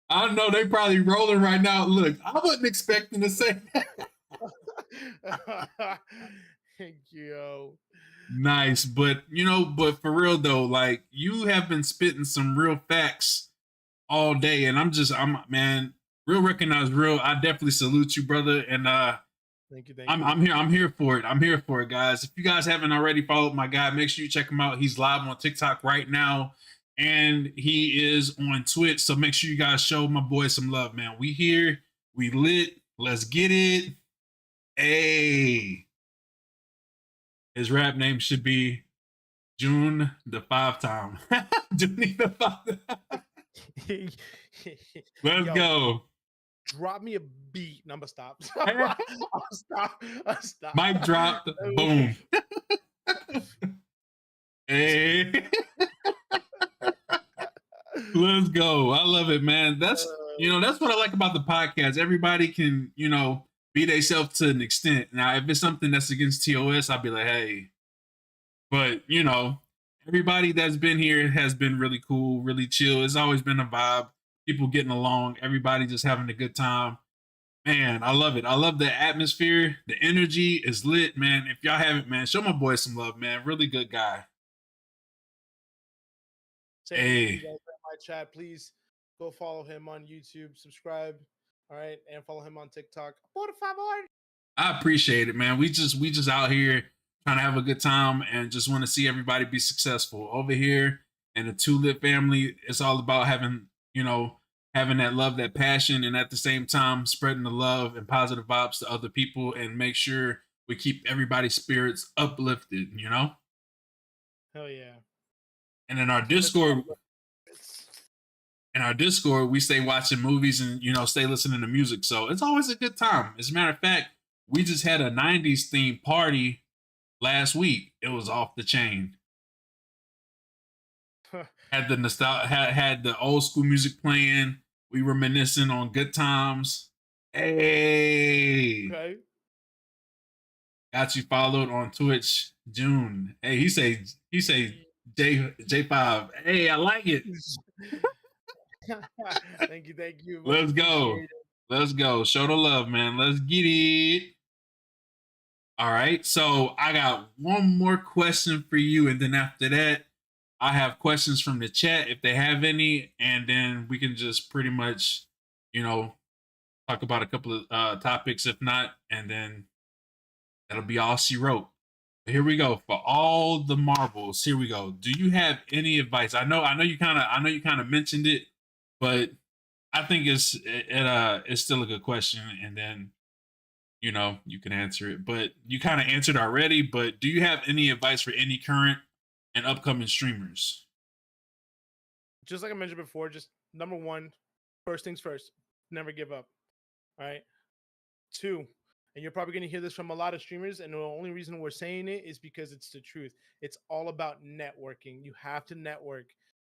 I know they probably rolling right now. Look, I wasn't expecting to say that. thank you. Yo. Nice, but but for real though, like you have been spitting some real facts all day, and I'm man, real recognize real. I definitely salute you, brother, and Thank you, thank I'm you. I'm here for it. I'm here for it, guys. If you guys haven't already followed my guy, make sure you check him out. He's live on TikTok right now, and he is on Twitch. So make sure you guys show my boy some love, man. We here, we lit. Let's get it. Hey, his rap name should be June the 5 time. June the 5. Let's Yo, go. drop me a beat. No, I'm gonna stop. I'll stop. I'll stop. Mic dropped. Boom. Hey. Let's go. I love it, man. That's what I like about the podcast. Everybody can, be themselves to an extent. Now, if it's something that's against TOS, I'll be like, hey. But everybody that's been here has been really cool, really chill. It's always been a vibe. People getting along, everybody just having a good time. Man, I love it. I love the atmosphere. The energy is lit, man. If y'all haven't, man, show my boy some love, man. Really good guy. Same here. You Hey, guys are in my chat. Please go follow him on YouTube, subscribe, all right, and follow him on TikTok. Por favor. I appreciate it, man. We just out here trying to have a good time and just want to see everybody be successful. Over here in the Tulip family, it's all about having that love, that passion, and at the same time spreading the love and positive vibes to other people and make sure we keep everybody's spirits uplifted. Hell yeah. And in our Discord, we stay watching movies and stay listening to music. So it's always a good time. As a matter of fact, we just had a 90s themed party last week. It was off the chain. Had the had the old school music playing. We reminiscing on good times. Hey, Okay. got you followed on Twitch, June. Hey, he say J5. Hey, I like it. Thank you. Let's go. Let's go. Show the love, man. Let's get it. All right. So I got one more question for you. And then after that, I have questions from the chat if they have any. And then we can just pretty much, talk about a couple of topics if not. And then that'll be all she wrote. But here we go. For all the marbles, here we go. Do you have any advice? I know you kind of mentioned it, but I think it's still a good question. And then you can answer it, but you kind of answered already. But do you have any advice for any current and upcoming streamers? Just like I mentioned before, just number one, first things first, never give up. All right. Two, and you're probably going to hear this from a lot of streamers, and the only reason we're saying it is because it's the truth. It's all about networking. You have to network.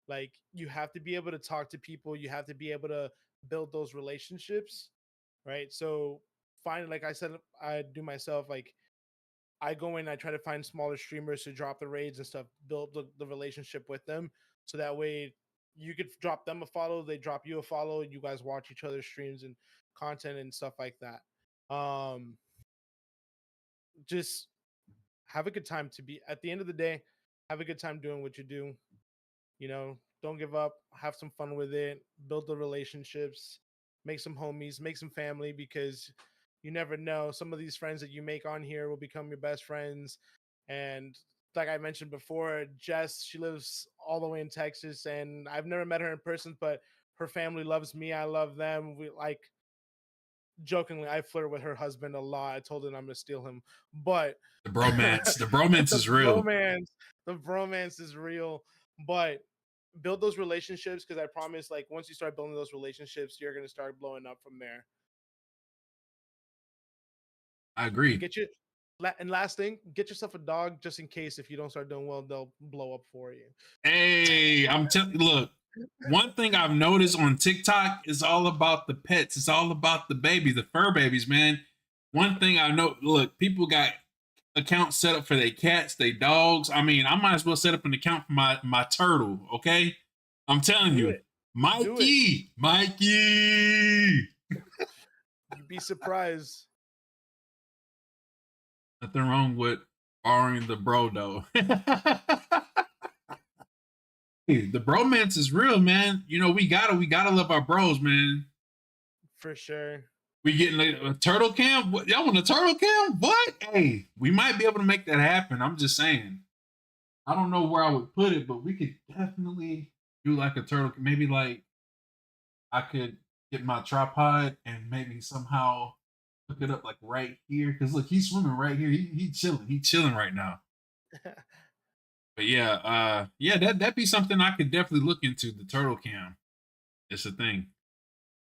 Like, you have to be able to talk to people. You have to be able to build those relationships, right? So like I said, I do myself, like I go in, I try to find smaller streamers to drop the raids and stuff, build the relationship with them. So that way you could drop them a follow, they drop you a follow, you guys watch each other's streams and content and stuff like that. Just have a good time. To be at the end of the day, have a good time doing what you do. Don't give up, have some fun with it, build the relationships, make some homies, make some family, because you never know, some of these friends that you make on here will become your best friends. And like I mentioned before, Jess, she lives all the way in Texas, and I've never met her in person, but her family loves me, I love them. We, like, jokingly, I flirt with her husband a lot. I told her I'm gonna steal him, but The bromance is real. The bromance is real. But build those relationships, because I promise, like, once you start building those relationships, you're gonna start blowing up from there. I agree. And last thing, get yourself a dog, just in case if you don't start doing well, they'll blow up for you. Hey, I'm telling you, look, one thing I've noticed on TikTok is all about the pets. It's all about the babies, the fur babies, man. One thing I know, look, people got accounts set up for their cats, their dogs. I mean, I might as well set up an account for my turtle, okay? I'm telling you. Mikey. You'd be surprised. Nothing wrong with borrowing the bro, though. Hey, the bromance is real, man. We gotta love our bros, man. For sure. We getting a turtle cam? What, y'all want a turtle cam? What? Hey, we might be able to make that happen. I'm just saying. I don't know where I would put it, but we could definitely do like a turtle. Maybe like I could get my tripod and maybe somehow hook it up like right here. Cause look, he's swimming right here. He chilling. He chilling right now. But yeah, that'd be something I could definitely look into. The turtle cam. It's a thing.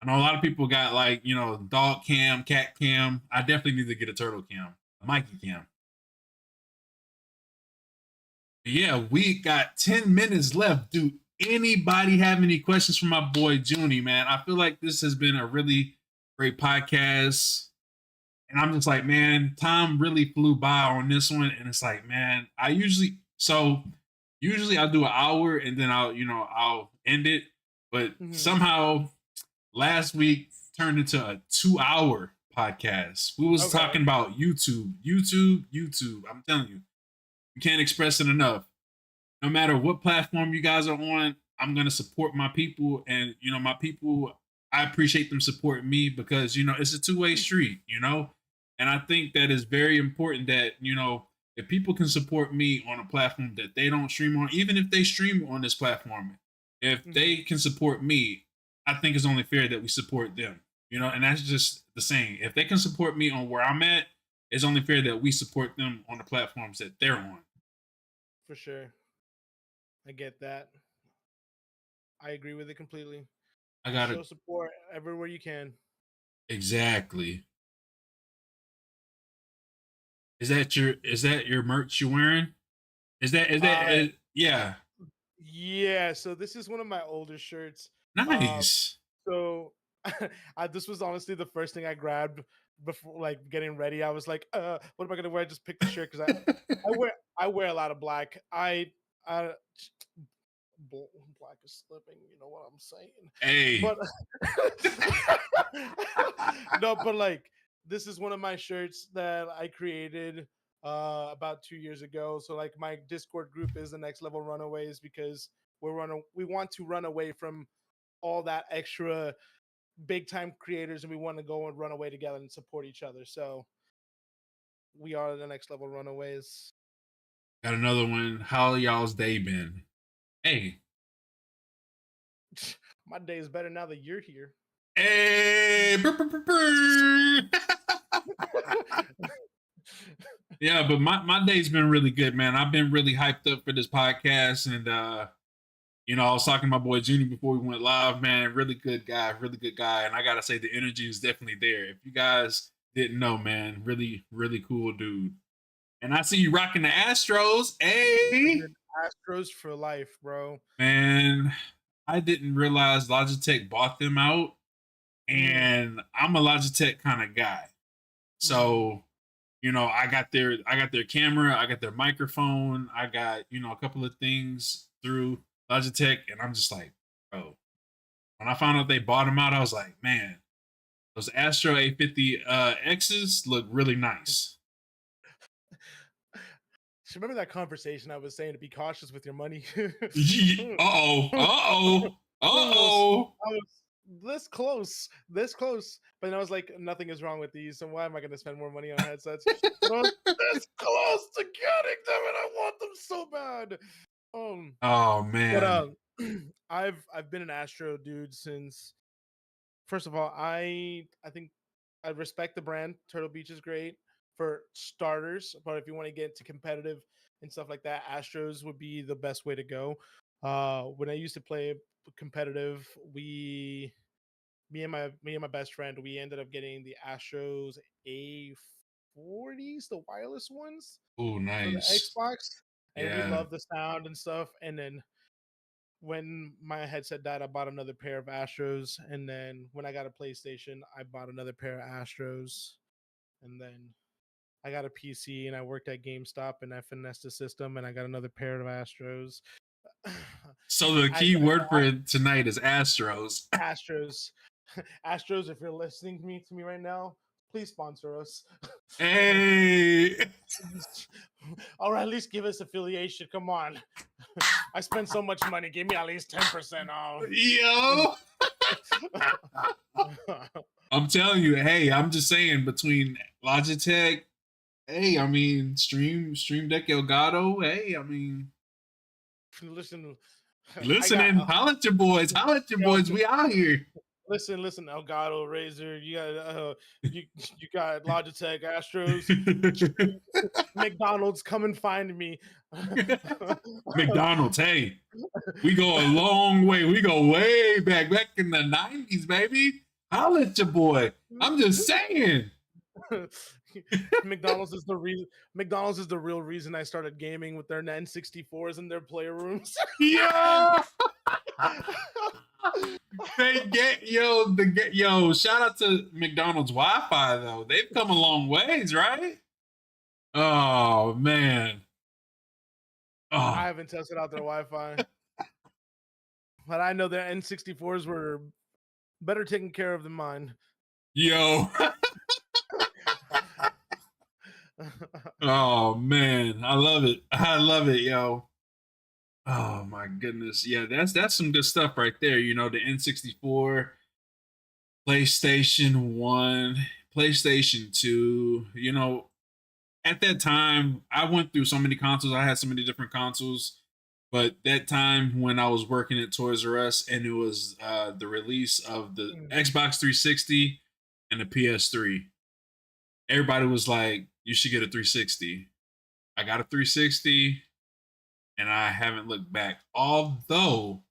I know a lot of people got like, dog cam, cat cam. I definitely need to get a turtle cam, a Mikey cam. But yeah, we got 10 minutes left. Do anybody have any questions for my boy Junie, man? I feel like this has been a really great podcast. And I'm just like, man, time really flew by on this one. And it's like, man, usually I'll do an hour and then I'll end it. But Mhm. somehow last week turned into a 2 hour podcast. We was Okay. talking about YouTube. I'm telling you, you can't express it enough. No matter what platform you guys are on, I'm gonna support my people, and my people. I appreciate them supporting me because it's a two-way street, and I think that is very important that if people can support me on a platform that they don't stream on, even if they stream on this platform, if they Mhm. can support me, I think it's only fair that we support them, and that's just the saying. If they can support me on where I'm at, it's only fair that we support them on the platforms that they're on. For sure. I get that. I agree with it completely. I gotta Show support everywhere you can. exactly. Is that your merch you wearing? Uh Yeah. yeah, so this is one of my older shirts. Um Nice. so this was honestly the first thing I grabbed before like getting ready. I was like, what am I gonna wear? I just picked the shirt because I wear a lot of black. I black is slipping, you know what I'm saying? Hey. But no, but like this is one of my shirts that I created about 2 years ago. So like my Discord group is the Next Level Runaways because we want to run away from all that extra big time creators and we want to go and run away together and support each other. So we are the Next Level Runaways. Got another one. How y'all's day been? Hey. My day is better now that you're here. Hey. Brr, brr, brr, brr. Yeah, but my day's been really good, man. I've been really hyped up for this podcast, and I was talking to my boy Junior before we went live, man. Really good guy. And I gotta say the energy is definitely there. If you guys didn't know, man, really, really cool dude. And I see you rocking the Astros. Hey, Dude, Astros for life, bro. man, I didn't realize Logitech bought them out, Mm-hmm. and I'm a Logitech kind of guy. Mm-hmm. So, I got their camera, I got their microphone, I got a couple of things through Logitech, and I'm just like, bro. When I found out they bought them out, I was like, man, those Astro A50 X's look really nice. So remember that conversation I was saying to be cautious with your money? Uh oh, uh oh, uh Almost. oh. I was this close. But then I was like, nothing is wrong with these, so why am I going to spend more money on headsets? But I was this close to getting them, and I want them so bad. Um, Oh but man. I've been an Astro dude since. First of all, I think I respect the brand. Turtle Beach is great for starters, but if you want to get into competitive and stuff like that, Astros would be the best way to go. When I used to play competitive, me and my best friend, we ended up getting the Astros A40s, the wireless ones Oh, for the nice. Xbox, and we Yeah. love the sound and stuff. And then when my headset died, I bought another pair of Astros, and then when I got a PlayStation, I bought another pair of Astros, and then I got a PC and I worked at GameStop and I finessed the system and I got another pair of Astros. So the I, key word for tonight is Astros. Astros, Astros. If you're listening to me right now, please sponsor us, Hey. or at least give us affiliation. Come on, I spent so much money. Give me at least 10% off. Yo. I'm telling you, hey, I'm just saying between Logitech, hey, I mean Stream Deck Elgato, hey, I mean Listen, I got listening, holla at your boys, we out here. listen, Elgato, Razer, you got Logitech, Astros, McDonald's, come and find me. McDonald's, hey, we go a long way. We go way back in the 90s, baby. Holla at your boy. I'm just saying. McDonald's is the reason. McDonald's is the real reason I started gaming with their N64s in their player rooms. Yeah. They get yo. Shout out to McDonald's Wi-Fi though. They've come a long ways, right? Oh man. I Oh haven't tested out their Wi-Fi, but I know their N64s were better taken care of than mine. yo. Oh man, I love it. I love it, yo. Oh my goodness. Yeah, that's some good stuff right there. You know, the N64, PlayStation 1, PlayStation 2, you know, at that time I went through so many consoles. I had so many different consoles. But that time when I was working at Toys R Us and it was the release of the Mhm. Xbox 360 and the PS3, everybody was like, "You should get a 360." I got a 360, and I haven't looked back. Although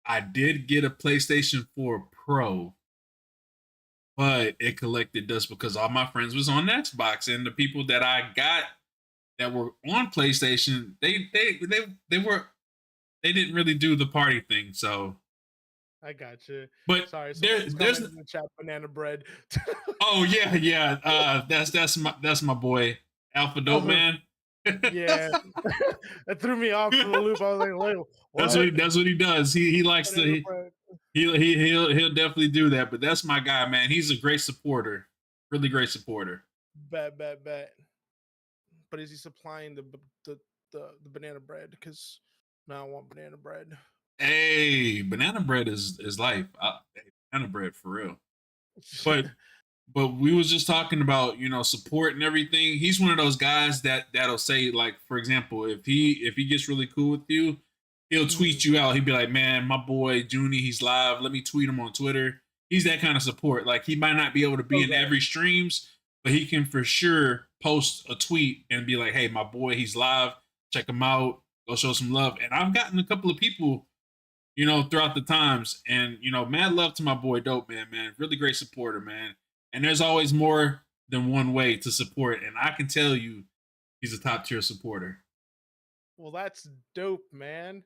I did get a PlayStation 4 Pro, but it collected dust because all my friends was on Xbox, and the people that I got that were on PlayStation, they were they didn't really do the party thing. So, I got you. but Sorry, there someone's there's commenting in the chat. Banana bread. oh yeah, yeah. That's my boy Alpha Dope Oh Man. yeah, that threw me off for the loop. I was like, "Wait, what?" That's what he does. He likes Banana to bread. he'll definitely do that. But that's my guy, man. He's a great supporter, really great supporter. Bet. But is he supplying the banana bread? Because now I want banana bread. Hey, banana bread is life. Hey, banana bread for real. But we was just talking about support and everything. He's one of those guys that'll say, like, for example, if he gets really cool with you, he'll tweet Mhm. you out. He'd be like, man, my boy Junie, he's live, let me tweet him on Twitter. He's that kind of support. Like, he might not be able to be in Okay. every streams, but he can for sure post a tweet and be like, hey, my boy, he's live, check him out, go show some love. And I've gotten a couple of people throughout the times. And, mad love to my boy Dope man. Really great supporter, man. And there's always more than one way to support. And I can tell you he's a top tier supporter. Well, that's dope, man.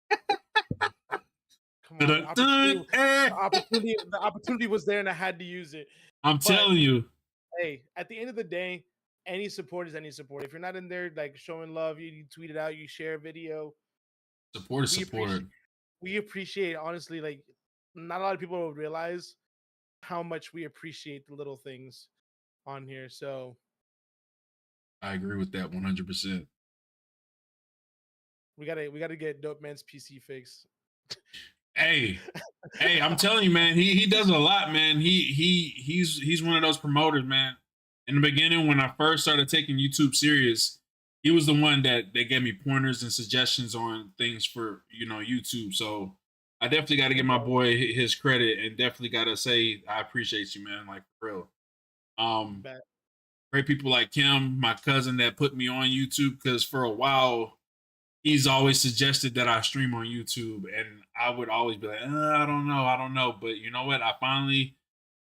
Come on, Dun-dun-dun. the opportunity was there, and I had to use it. I'm But telling you, hey, at the end of the day, any support is any support. If you're not in there like showing love, you tweet it out, you share a video. support is We support. appreciate we appreciate honestly, like not a lot of people will realize how much we appreciate the little things on here. So I agree with that 100%. we gotta get Dope Man's PC fixed. Hey, hey, I'm telling you, man, he does a lot, man. He's one of those promoters, man. In the beginning, when I first started taking YouTube serious, he was the one that gave me pointers and suggestions on things for YouTube. So I definitely got to give my Okay. boy his credit, and definitely got to say I appreciate you, man. Like for real. Um, Bet. Great people like him, my cousin that put me on YouTube, because for a while he's always suggested that I stream on YouTube, and I would always be like, I don't know. But you know what? I finally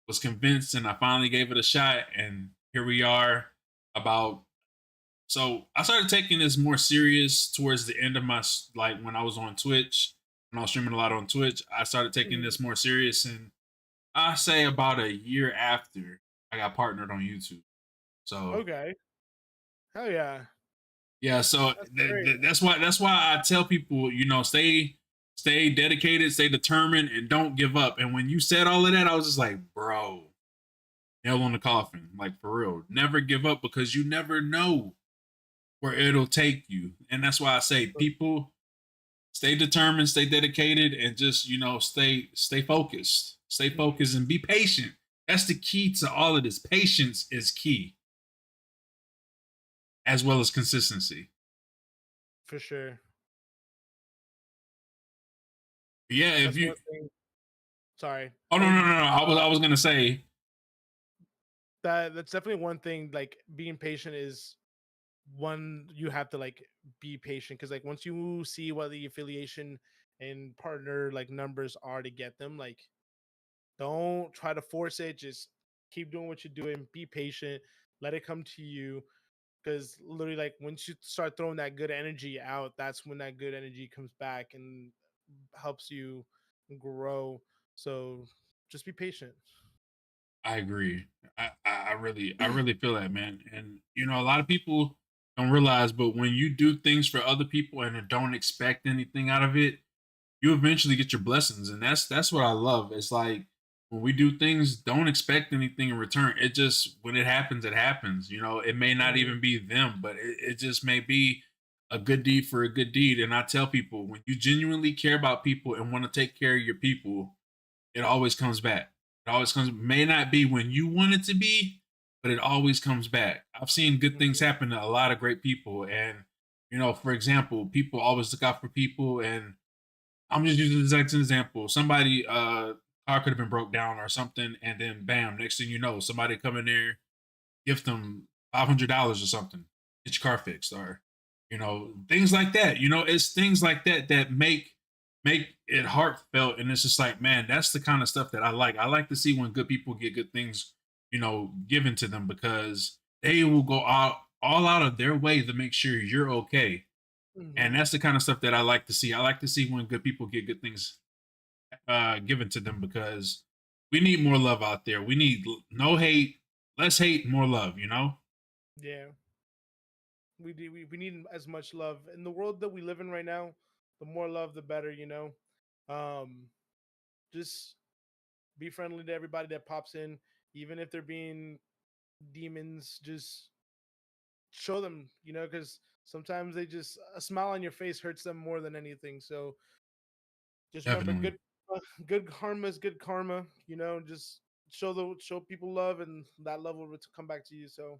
was convinced, and I finally gave it a shot, and here we are. About so I started taking this more serious towards the end of my like when I was on Twitch, when I was streaming a lot on Twitch. I started taking Mhm. this more serious, and I say about a year after I got partnered on YouTube. So Okay. Hell yeah. yeah, so That's great. that's why I tell people, stay dedicated, stay determined, and don't give up. And when you said all of that, I was just like, bro, nail on the coffin, like for real. Never give up because you never know where it'll take you. And that's why I say, people, stay determined, stay dedicated, and just stay focused, stay Mhm. focused, and be patient. That's the key to all of this. Patience is key, as well as consistency. For sure. Yeah, if That's you one thing. Sorry. oh no, no, no, no. I was gonna say That's definitely one thing. Like being patient is one you have to like be patient because like once you see what the affiliation and partner like numbers are to get them, like don't try to force it. Just keep doing what you're doing. Be patient. Let it come to you. Because literally, like once you start throwing that good energy out, that's when that good energy comes back and helps you grow. So just be patient. I agree. I really feel that, man. And a lot of people don't realize, but when you do things for other people and don't expect anything out of it, you eventually get your blessings. And that's what I love. It's like when we do things, don't expect anything in return. It just when it happens, it happens. It may not Mhm. even be them, but it just may be a good deed for a good deed. And I tell people when you genuinely care about people and want to take care of your people, it always comes back. It always comes. May not be when you want it to be, but it always comes back. I've seen good things happen to a lot of great people, and for example, people always look out for people. And I'm just using this as an example. Somebody, car could have been broke down or something, and then bam, next thing you know, somebody come in there, gift them $500 or something, get your car fixed, or things like that. It's things like that that make it heartfelt, and it's just like, man, that's the kind of stuff that I like. I like to see when good people get good things, given to them because they will go out all out of their way to make sure you're okay. And Mhm. that's the kind of stuff that I like to see. I like to see when good people get good things given to them because we need more love out there. We need no hate, less hate, more love. Yeah, we need as much love in the world that we live in right now. The more love, the better. Um, just be friendly to everybody that pops in, even if they're being demons. Just show them, because sometimes they just a smile on your face hurts them more than anything. So just remember, Definitely. good karma is good karma. Just show people love, and that love will come back to you. So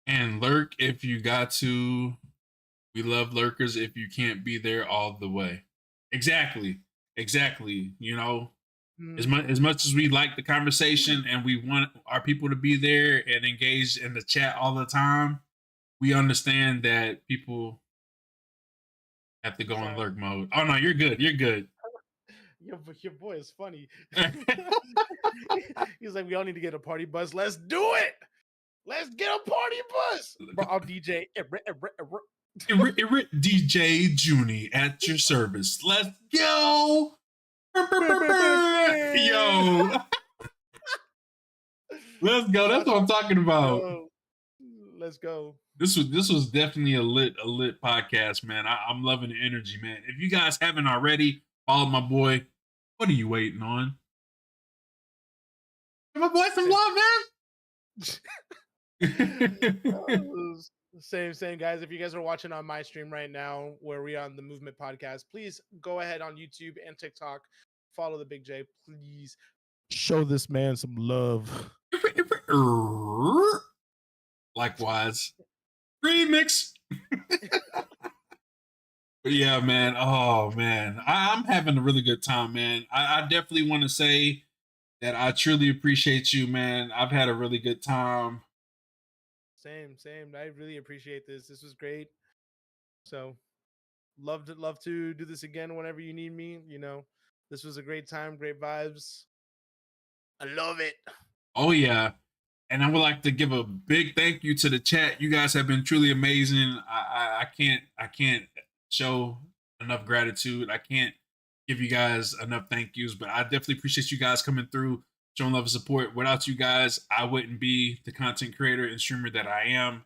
And lurk if you got to. We love lurkers if you can't be there all the way. Exactly. Exactly. As mm, much as we like the conversation and we want our people to be there and engaged in the chat all the time, we understand that people have to go in sorry, lurk mode. Oh no, you're good. You're good. your boy is funny. He's like, we all need to get a party bus. Let's do it. Let's get a party bus, bro. I'll DJ. DJ Junie at your service. Let's go. Yo, let's go. That's Watch what I'm out, talking about. yo. Let's go. This was definitely a lit podcast, man. I'm loving the energy, man. If you guys haven't already followed my boy, what are you waiting on? Give my boy some love, man. Oh, same guys. If you guys are watching on my stream right now, where we are on the Movement Podcast, please go ahead on YouTube and TikTok. Follow the Big J, please. Show this man some love. Likewise, remix. But yeah, man. Oh man, I'm having a really good time, man. I definitely want to say that I truly appreciate you, man. I've had a really good time. Same. I really appreciate this. This was great. So love to do this again whenever you need me. This was a great time, great vibes. I love it. Oh yeah, and I would like to give a big thank you to the chat. You guys have been truly amazing. I can't show enough gratitude. I can't give you guys enough thank yous, but I definitely appreciate you guys coming through, showing love and support. Without you guys, I wouldn't be the content creator and streamer that I am.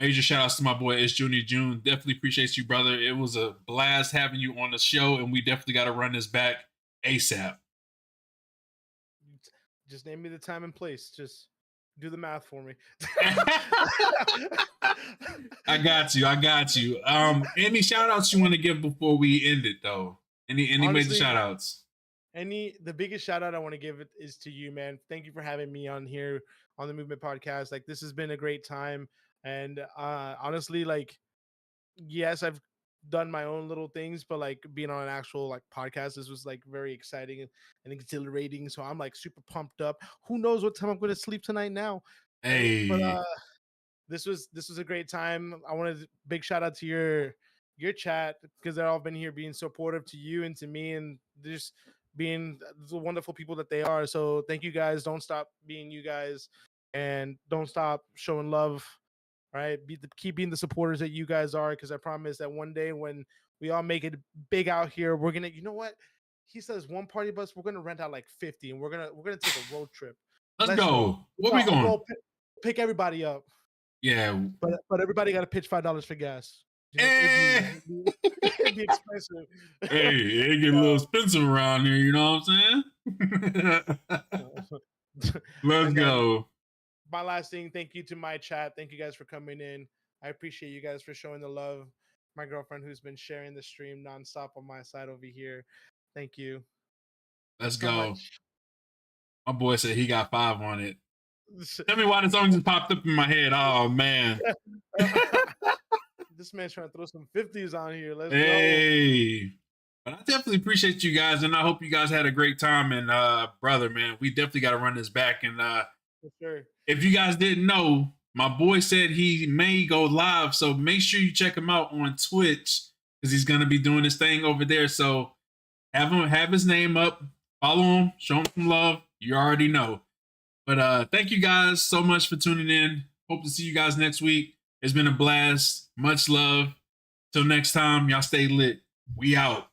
Major shout outs to my boy ItzJunniJunn. Definitely appreciate you, brother. It was a blast having you on the show, and we definitely got to run this back ASAP. Just name me the time and place. Just do the math for me. I got you. I got you. Any shout outs you want to give before we end it though? Any major Honestly, shout outs? the biggest shout out I want to give it is to you, man. Thank you for having me on here on the Movement Podcast. Like, this has been a great time. And honestly, like, yes, I've done my own little things, but like being on an actual like podcast, this was like very exciting and exhilarating. So I'm like super pumped up. Who knows what time I'm gonna sleep tonight now? Right. But Hey, this was a great time. I wanted big shout out to your chat, because they've all been here being supportive to you and to me, and just being the wonderful people that they are. So thank you guys. Don't stop being you guys, and don't stop showing love. Right, keep being the supporters that you guys are, because I promise that one day when we all make it big out here, we're gonna, you know what? he says one party bus, we're gonna rent out like 50, and we're gonna take a road trip. Let's go. Where we going? Go pick everybody up. Yeah, but everybody got to pitch $5 for gas. You know, it'd be expensive. Hey, it get a little expensive around here. You know what I'm saying? Let's go. My last thing, thank you to my chat. Thank you guys for coming in. I appreciate you guys for showing the love. My girlfriend who's been sharing the stream nonstop on my side over here. Thank you. Let's go. My boy said he got 5 on it. Tell me why the song just popped up in my head. Oh, man. This man's trying to throw some 50s on here. Let's go. But I definitely appreciate you guys, and I hope you guys had a great time. And, brother, man, we definitely got to run this back. And for sure. If you guys didn't know, my boy said he may go live, so make sure you check him out on Twitch because he's going to be doing his thing over there. So have his name up, follow him, show him some love. You already know. But thank you guys so much for tuning in. Hope to see you guys next week. It's been a blast. Much love. Till next time, y'all stay lit. We out.